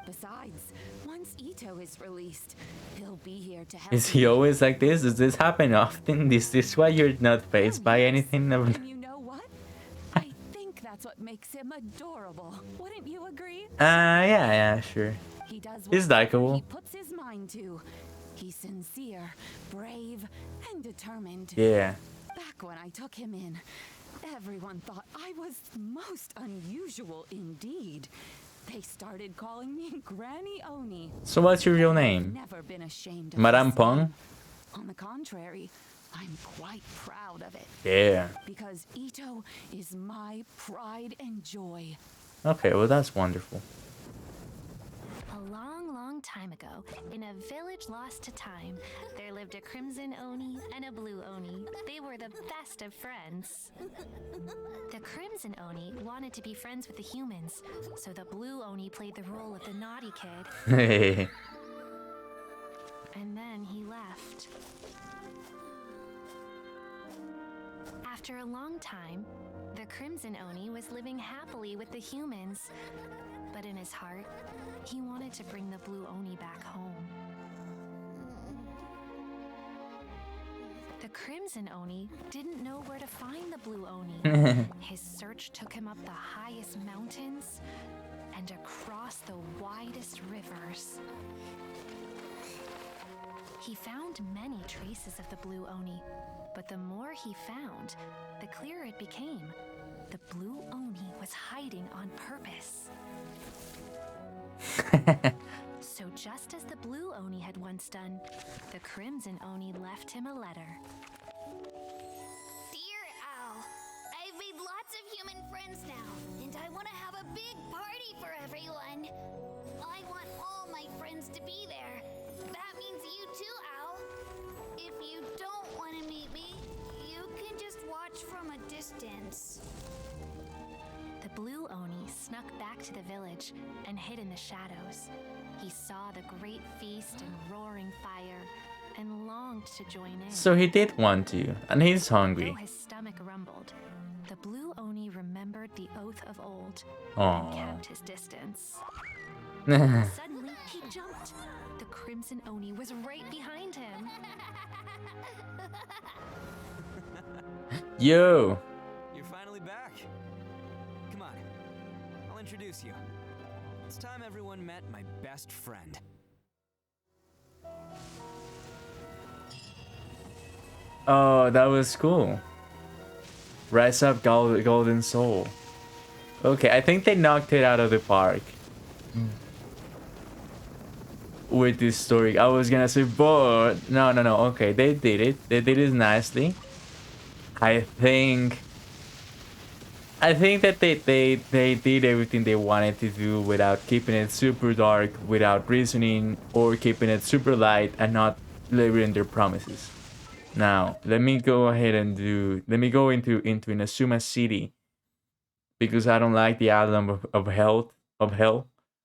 Besides, once ITTO is released, he'll be here to help. Is he you. always like this? Does this happen often? Is this why you're not phased by anything? And you know what? I think that's what makes him adorable. Wouldn't you agree? Yeah, sure. He does He's whatever likeable. he puts his mind to. He's sincere, brave, and determined. Yeah. Back when I took him in, everyone thought I was most unusual indeed. They started calling me Granny Oni. So what's your real I've name? never been ashamed of Madame this Pong? name. On the contrary, I'm quite proud of it. Yeah. Because ITTO is my pride and joy. Okay, well that's wonderful. A long, long time ago, in a village lost to time, there lived a crimson Oni and a blue Oni. They were the best of friends. The crimson Oni wanted to be friends with the humans, so the blue Oni played the role of the naughty kid. Hey. And then he left. After a long time, the Crimson Oni was living happily with the humans. But in his heart, he wanted to bring the Blue Oni back home. The Crimson Oni didn't know where to find the Blue Oni. His search took him up the highest mountains and across the widest rivers. He found many traces of the Blue Oni, but the more he found, the clearer it became. The Blue Oni was hiding on purpose. So just as the Blue Oni had once done, the Crimson Oni left him a letter. Dear Al, I've made lots of human friends now, and I want to have a big party for everyone. I want all my friends to be there. That means you too, Al. If you don't want to meet me, you can just watch from a distance. The Blue Oni snuck back to the village and hid in the shadows. He saw the great feast and roaring fire and longed to join in. So he did want to, and he's hungry. Though his stomach rumbled, the Blue Oni remembered the oath of old Aww. and kept his distance. Suddenly, he jumped. The Crimson Oni was right behind him. Yo! You're finally back. Come on, I'll introduce you. It's time everyone met my best friend. Oh, that was cool. Rise up, Golden Soul. Okay, I think they knocked it out of the park. With this story. I was gonna say, but no. Okay, they did it. They did it nicely. I think that they did everything they wanted to do without keeping it super dark, without reasoning, or keeping it super light and not delivering their promises. Now, let me go ahead and go into Inazuma City, because I don't like the island of hell.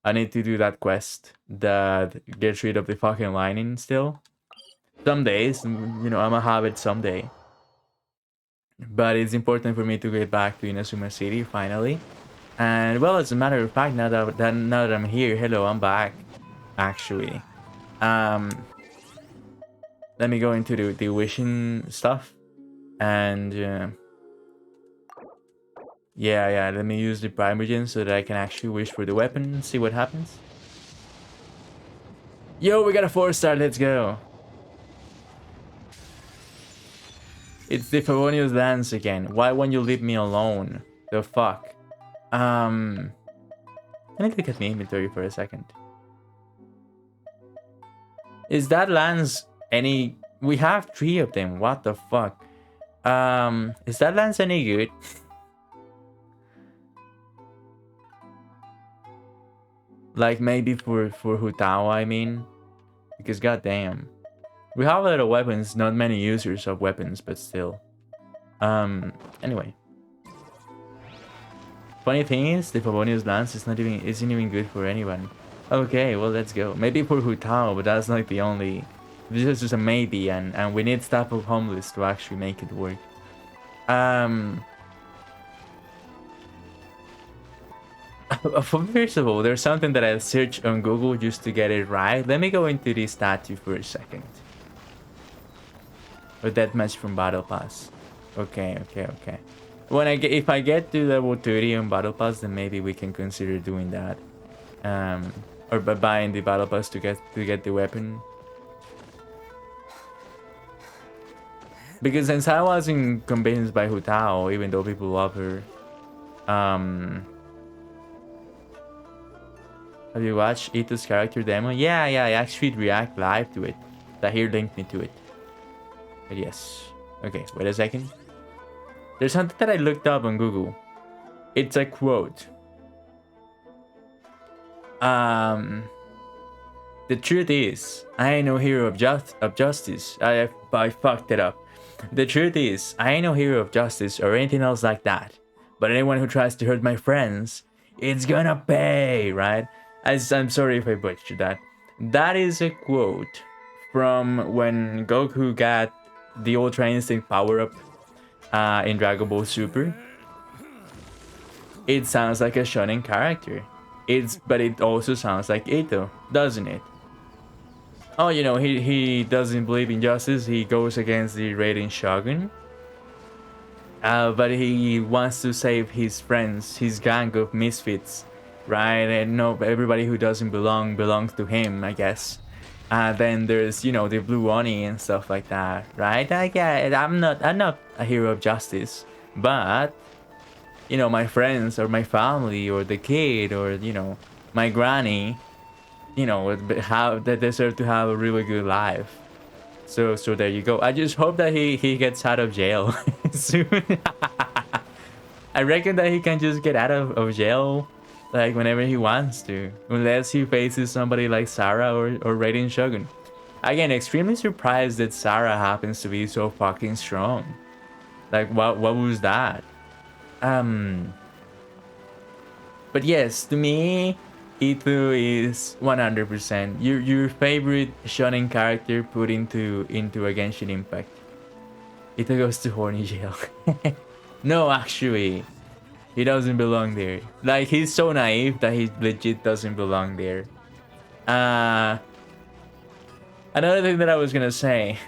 I need to do that quest that gets rid of the fucking lightning still. Some days, you know, I'm gonna have it someday. But it's important for me to get back to Inazuma City finally. And well, as a matter of fact, now that I'm here, hello, I'm back. Actually, let me go into the wishing stuff, and yeah, let me use the Primogen so that I can actually wish for the weapon and see what happens. Yo, we got a 4-star, let's go. It's the Favonius dance again. Why won't you leave me alone? The fuck? Let me look at the inventory for a second. Is that lance any... We have 3 of them, what the fuck? Is that lance any good? Like maybe for Hutao, I mean? Because goddamn. We have a lot of weapons, not many users of weapons, but still. Anyway. Funny thing is, the Favonius lance isn't even good for anyone. Okay, well, let's go. Maybe for Hutao, but that's not the only. This is just a maybe, and we need Staff of Homeless to actually make it work. First of all, there's something that I searched on Google just to get it right. Let me go into this statue for a second. A deathmatch from Battle Pass. Okay. When if I get to level 30 on Battle Pass, then maybe we can consider doing that. Or by buying the Battle Pass to get the weapon. Because since I wasn't convinced by Hutao, even though people love her, have you watched ITTO's character demo? Yeah, I actually react live to it. Tahir linked me to it. But yes. Okay, wait a second. There's something that I looked up on Google. It's a quote. The truth is, I ain't no hero of justice. I fucked it up. The truth is, I ain't no hero of justice or anything else like that. But anyone who tries to hurt my friends, it's gonna pay, right? I'm sorry if I butchered that. That is a quote from when Goku got the Ultra Instinct power-up in Dragon Ball Super. It sounds like a shonen character. But it also sounds like ITTO, doesn't it? Oh, you know, he doesn't believe in justice. He goes against the raiding shogun. But he wants to save his friends, his gang of misfits, right? And no, everybody who doesn't belongs to him, I guess. Then there's, you know, the blue Oni and stuff like that, right? I'm not a hero of justice, but you know, my friends or my family or the kid or, you know, my granny, you know, they deserve to have a really good life. So there you go. I just hope that he gets out of jail soon. I reckon that he can just get out of jail like whenever he wants to, unless he faces somebody like Sarah or Raiden Shogun. Again, extremely surprised that Sarah happens to be so fucking strong. Like, what was that? But yes, to me, ITTO is 100% your favorite shonen character put into a Genshin Impact. ITTO goes to horny jail. No, actually, he doesn't belong there. Like, he's so naive that he legit doesn't belong there. Another thing that I was gonna say.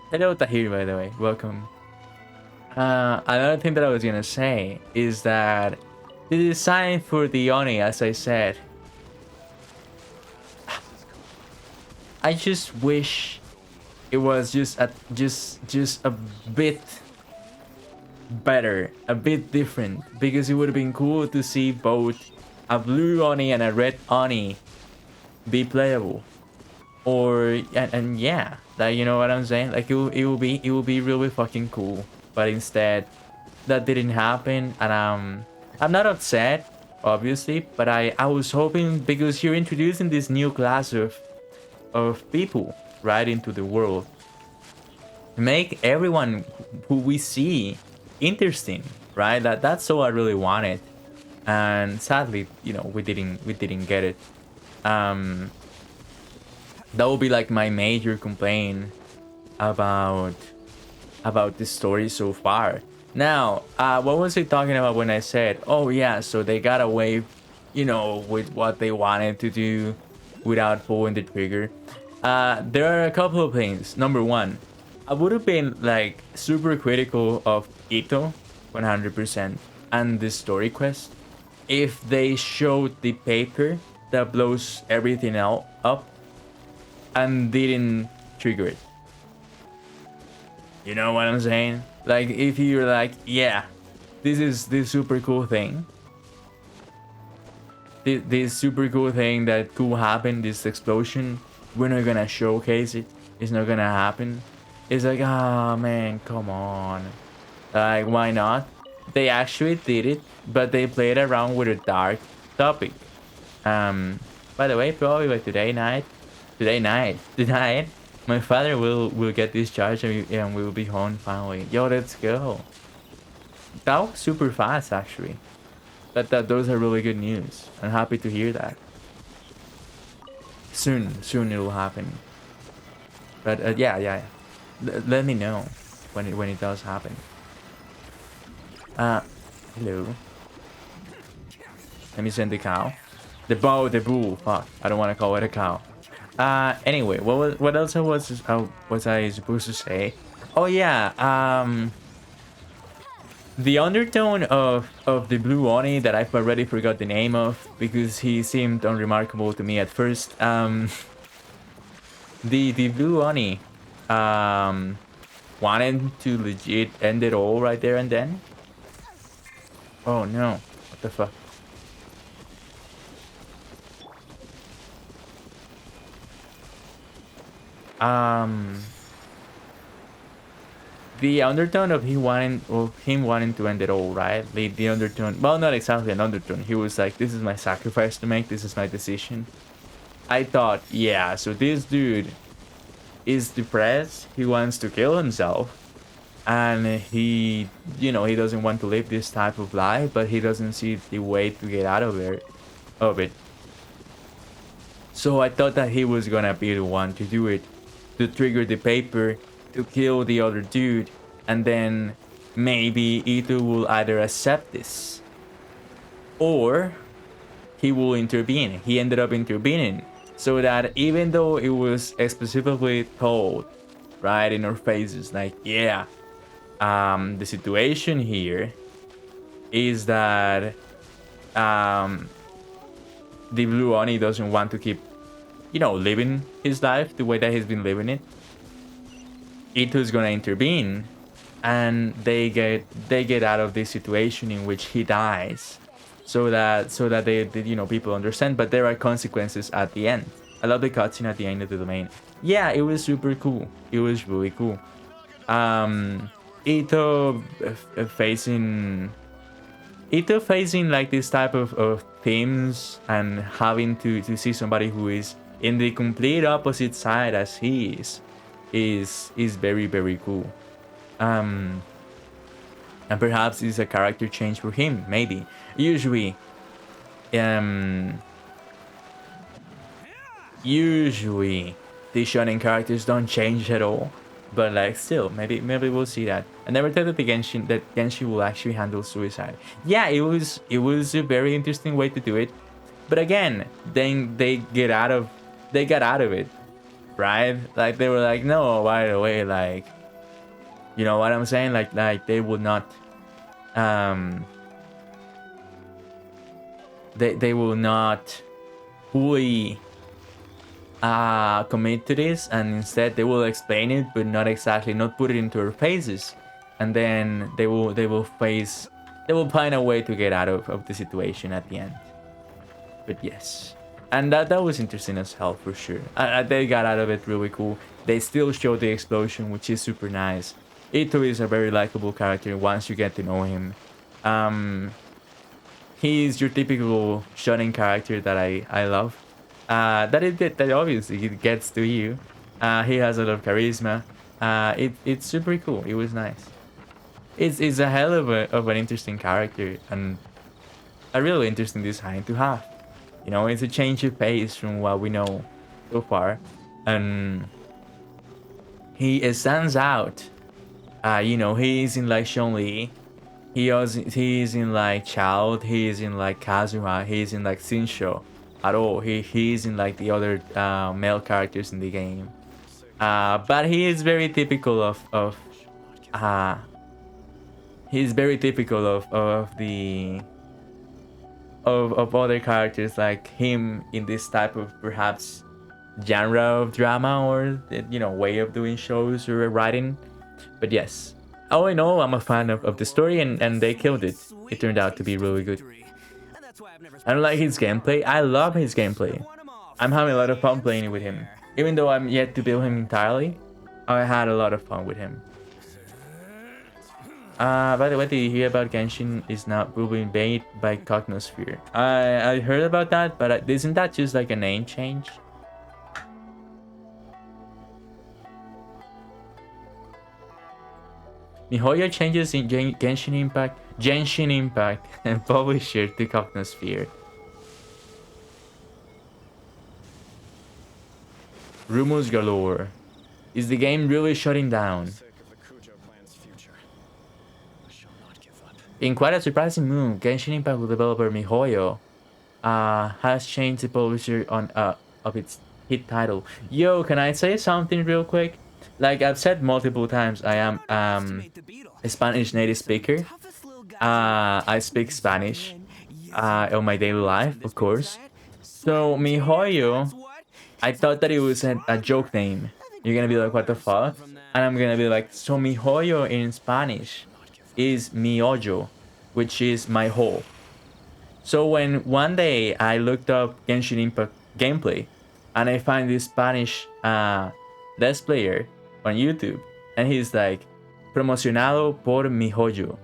Hello, Tahir, by the way. Welcome. Another thing that I was gonna say is that the design for the Oni, as I said, I just wish it was just a bit better, a bit different, because it would have been cool to see both a blue Oni and a red Oni be playable, or and yeah, like, you know what I'm saying? Like, it will be really fucking cool. But instead, that didn't happen, and I'm not upset, obviously, but I was hoping, because you're introducing this new class of people right into the world, make everyone who we see interesting, right? That's all I really wanted, and sadly, you know, we didn't get it. That would be like my major complaint about this story so far. Now, what was I talking about when I said, oh yeah, so they got away, you know, with what they wanted to do without pulling the trigger? There are a couple of things. Number one, I would have been like super critical of ITTO 100% and the story quest if they showed the paper that blows everything up and didn't trigger it. You know what I'm saying? Like, if you're like, yeah, this is this super cool thing. This super cool thing that could happen, this explosion, we're not gonna showcase it. It's not gonna happen. It's like, ah, man, come on. Like, why not? They actually did it, but they played around with a dark topic. By the way, probably by tonight, my father will get discharged and we will be home finally. Yo, let's go. That was super fast, actually. Those are really good news. I'm happy to hear that. soon it will happen. But yeah. Let me know when it does happen. Hello. Let me send the cow. The bull. Fuck, I don't want to call it a cow. Anyway, what else was I supposed to say? Oh yeah, the undertone of the blue Oni that I've already forgot the name of because he seemed unremarkable to me at first. The blue Oni, wanted to legit end it all right there and then. Oh no, what the fuck? The undertone of him wanting to end it all, right? The undertone, well, not exactly an undertone. He was like, this is my sacrifice to make, this is my decision. I thought, yeah, so this dude is depressed, he wants to kill himself, and he, you know, he doesn't want to live this type of life, but he doesn't see the way to get out of it. So I thought that he was gonna be the one to do it, to trigger the paper, to kill the other dude, and then maybe ITTO will either accept this or he will intervene. He ended up intervening so that even though it was specifically told right in our faces, like, yeah, the situation here is that the blue Oni doesn't want to keep, you know, living his life the way that he's been living it. ITTO is gonna intervene, and they get out of this situation in which he dies, so that they you know, people understand. But there are consequences at the end. I love the cutscene at the end of the domain. Yeah, it was super cool. It was really cool. ITTO facing like this type of themes and having to see somebody who is in the complete opposite side as he is very, very cool. And perhaps it's a character change for him, maybe. Usually the shonen characters don't change at all, but like still, maybe we'll see that. I never thought that Genshin will actually handle suicide. Yeah, it was a very interesting way to do it, but again, then they got out of it, right? Like they were like, no, by the way, like, you know what I'm saying? Like they would not, they will not fully commit to this, and instead they will explain it, but not put it into our faces, and then they will find a way to get out of the situation at the end. But yes, and that was interesting as hell for sure. They got out of it really cool. They still show the explosion, which is super nice. ITTO is a very likable character once you get to know him. He's your typical shonen character that I love. That obviously it gets to you. He has a lot of charisma. It's super cool. It was nice. It's a hell of an interesting character and a really interesting design to have. You know, it's a change of pace from what we know so far, and he stands out. You know, he's in like Chun-Li. He's in like Child. He's in like Kazuha. He's in like Shinsho. At all, he's in like the other male characters in the game. But he is very typical of other characters like him in this type of perhaps genre of drama, or, you know, way of doing shows or writing. But yes, all in all, I'm a fan of the story, and they killed it. It turned out to be really good. I don't like his gameplay. I love his gameplay. I'm having a lot of fun playing with him. Even though I'm yet to build him entirely, I had a lot of fun with him. By the way, did you hear about Genshin is now will be made by Cognosphere? I heard about that, but isn't that just like a name change? MiHoYo changes in Genshin Impact and publisher to Cognosphere. Rumors galore. Is the game really shutting down? In quite a surprising move, Genshin Impact developer MiHoYo has changed the publisher on of its hit title. Yo, can I say something real quick? Like I've said multiple times, I am a Spanish native speaker. I speak Spanish on my daily life, of course. So MiHoYo, I thought that it was a joke name. You're gonna be like, what the fuck? And I'm gonna be like, so MiHoYo in Spanish is mi hoyo, which is my hole. So when one day I looked up Genshin Impact gameplay, and I find this Spanish Let's Player on YouTube, and he's like, promocionado por mi hoyo,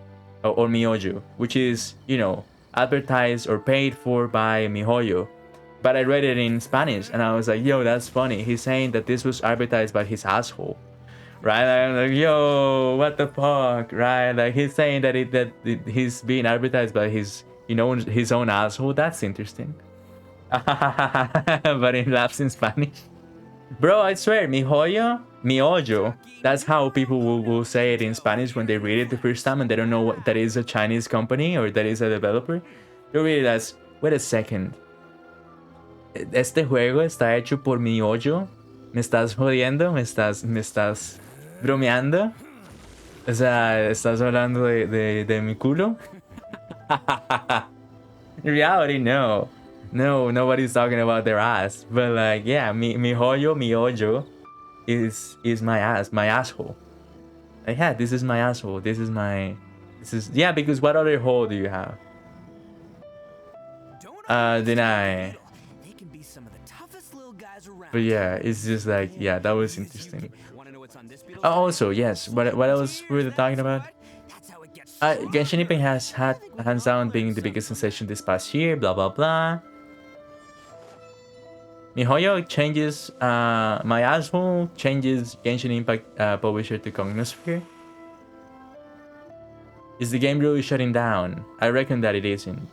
or mi hoyo, which is, you know, advertised or paid for by mi hoyo. But I read it in Spanish, and I was like, yo, that's funny. He's saying that this was advertised by his asshole. Right? I'm like, yo, what the fuck, right? Like he's saying that he's being advertised by his, you know, his own asshole. That's interesting. But it laps in Spanish. Bro, I swear, mi hoyo, mi hoyo. That's how people will say it in Spanish when they read it the first time and they don't know what that is a Chinese company or that is a developer. You read it as, wait a second. Este juego está hecho por mi hoyo. ¿Me estás jodiendo? ¿Me estás bromeando? O sea, ¿estás hablando de mi culo? In reality, no. No, nobody's talking about their ass. But like, yeah, mi hoyo, mi hoyo is my ass, my asshole. Like, yeah, this is my asshole. This is, yeah, because what other hole do you have? Deny. But yeah, it's just like, yeah, that was interesting. Oh, also, yes, what else were they talking about? Genshin Impact has had hands down being the biggest sensation this past year, blah blah blah. MiHoYo changes my asshole, changes Genshin Impact publisher to Cognosphere. Is the game really shutting down? I reckon that it isn't.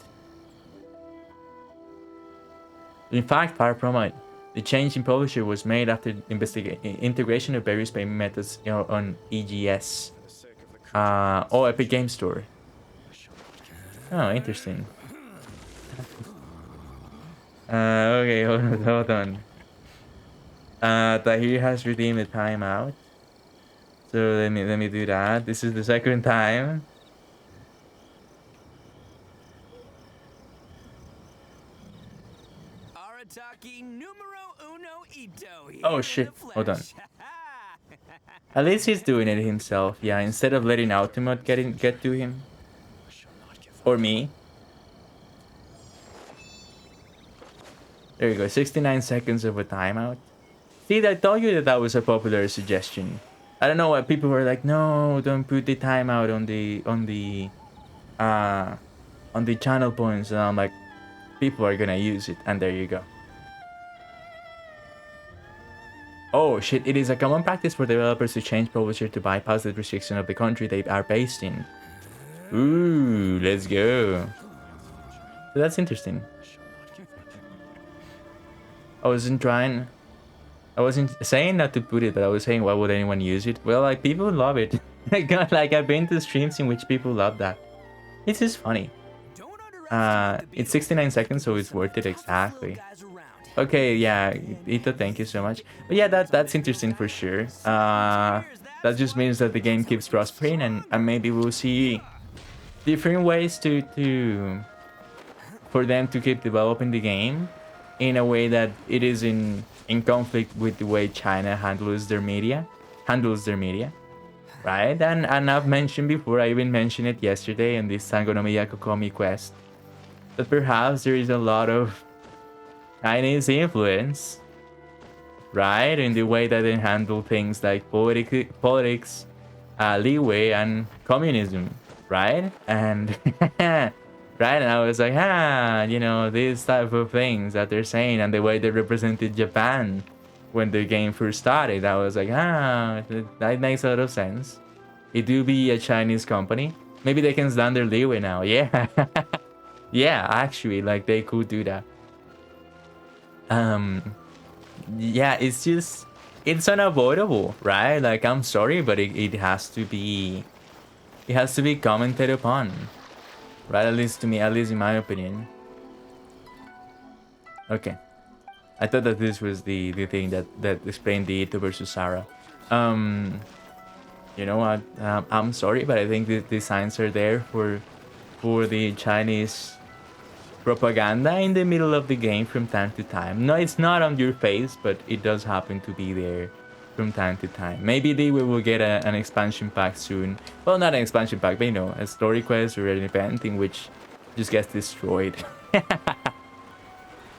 In fact, far from it. The change in publisher was made after integration of various payment methods on EGS. Oh, Epic Game Store. Oh, interesting. Okay, hold on. Tahir has redeemed the timeout. So let me do that. This is the second time. Arataki numero uno ITTO. Oh shit, hold on. At least he's doing it himself, yeah, instead of letting Ultimate get to him. Or me. There you go, 69 seconds of a timeout. See, I told you that was a popular suggestion. I don't know why people were like, no, don't put the timeout on the channel points, and I'm like, people are gonna use it, and there you go. Oh shit, it is a common practice for developers to change publisher to bypass the restriction of the country they are based in. Ooh, let's go. So that's interesting. I wasn't saying not to put it, but I was saying why would anyone use it? Well, like, people love it. Like, I've been to streams in which people love that. It's just funny. It's 69 seconds, so it's worth it, exactly. Okay, yeah, Ito, thank you so much. But yeah, that's interesting for sure. That just means that the game keeps prospering, and maybe we'll see different ways for them to keep developing the game in a way that it is in conflict with the way China handles their media, right? And I've mentioned before, I even mentioned it yesterday in this Sango no Miyako Komi quest, that perhaps there is a lot of Chinese influence, right, in the way that they handle things like politics, leeway, and communism, right? And right, and I was like, you know, these type of things that they're saying, and the way they represented Japan when the game first started, I was like, that makes a lot of sense. It do be a Chinese company. Maybe they can slander leeway now. Yeah. Yeah, actually, like, they could do that. yeah, it's just, it's unavoidable, right? Like, I'm sorry, but it has to be, it has to be commented upon, right? At least to me, at least in my opinion. Okay, I thought that this was the thing that explained the Itto versus Sarah. You know what? I'm sorry, but I think the signs are there for the Chinese propaganda in the middle of the game from time to time. No, it's not on your face, but it does happen to be there from time to time. Maybe we will get an expansion pack soon. Well, not an expansion pack, but you know, a story quest or an event in which just gets destroyed.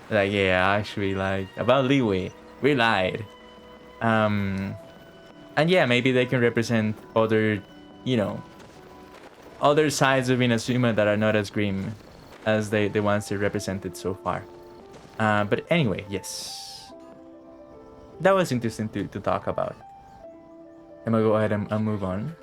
Like, yeah, actually, like, about Leeway, we lied. And yeah, maybe they can represent other, you know, other sides of Inazuma that are not as grim as the ones they represented so far. But anyway, yes. That was interesting to talk about. I'm gonna go ahead and move on.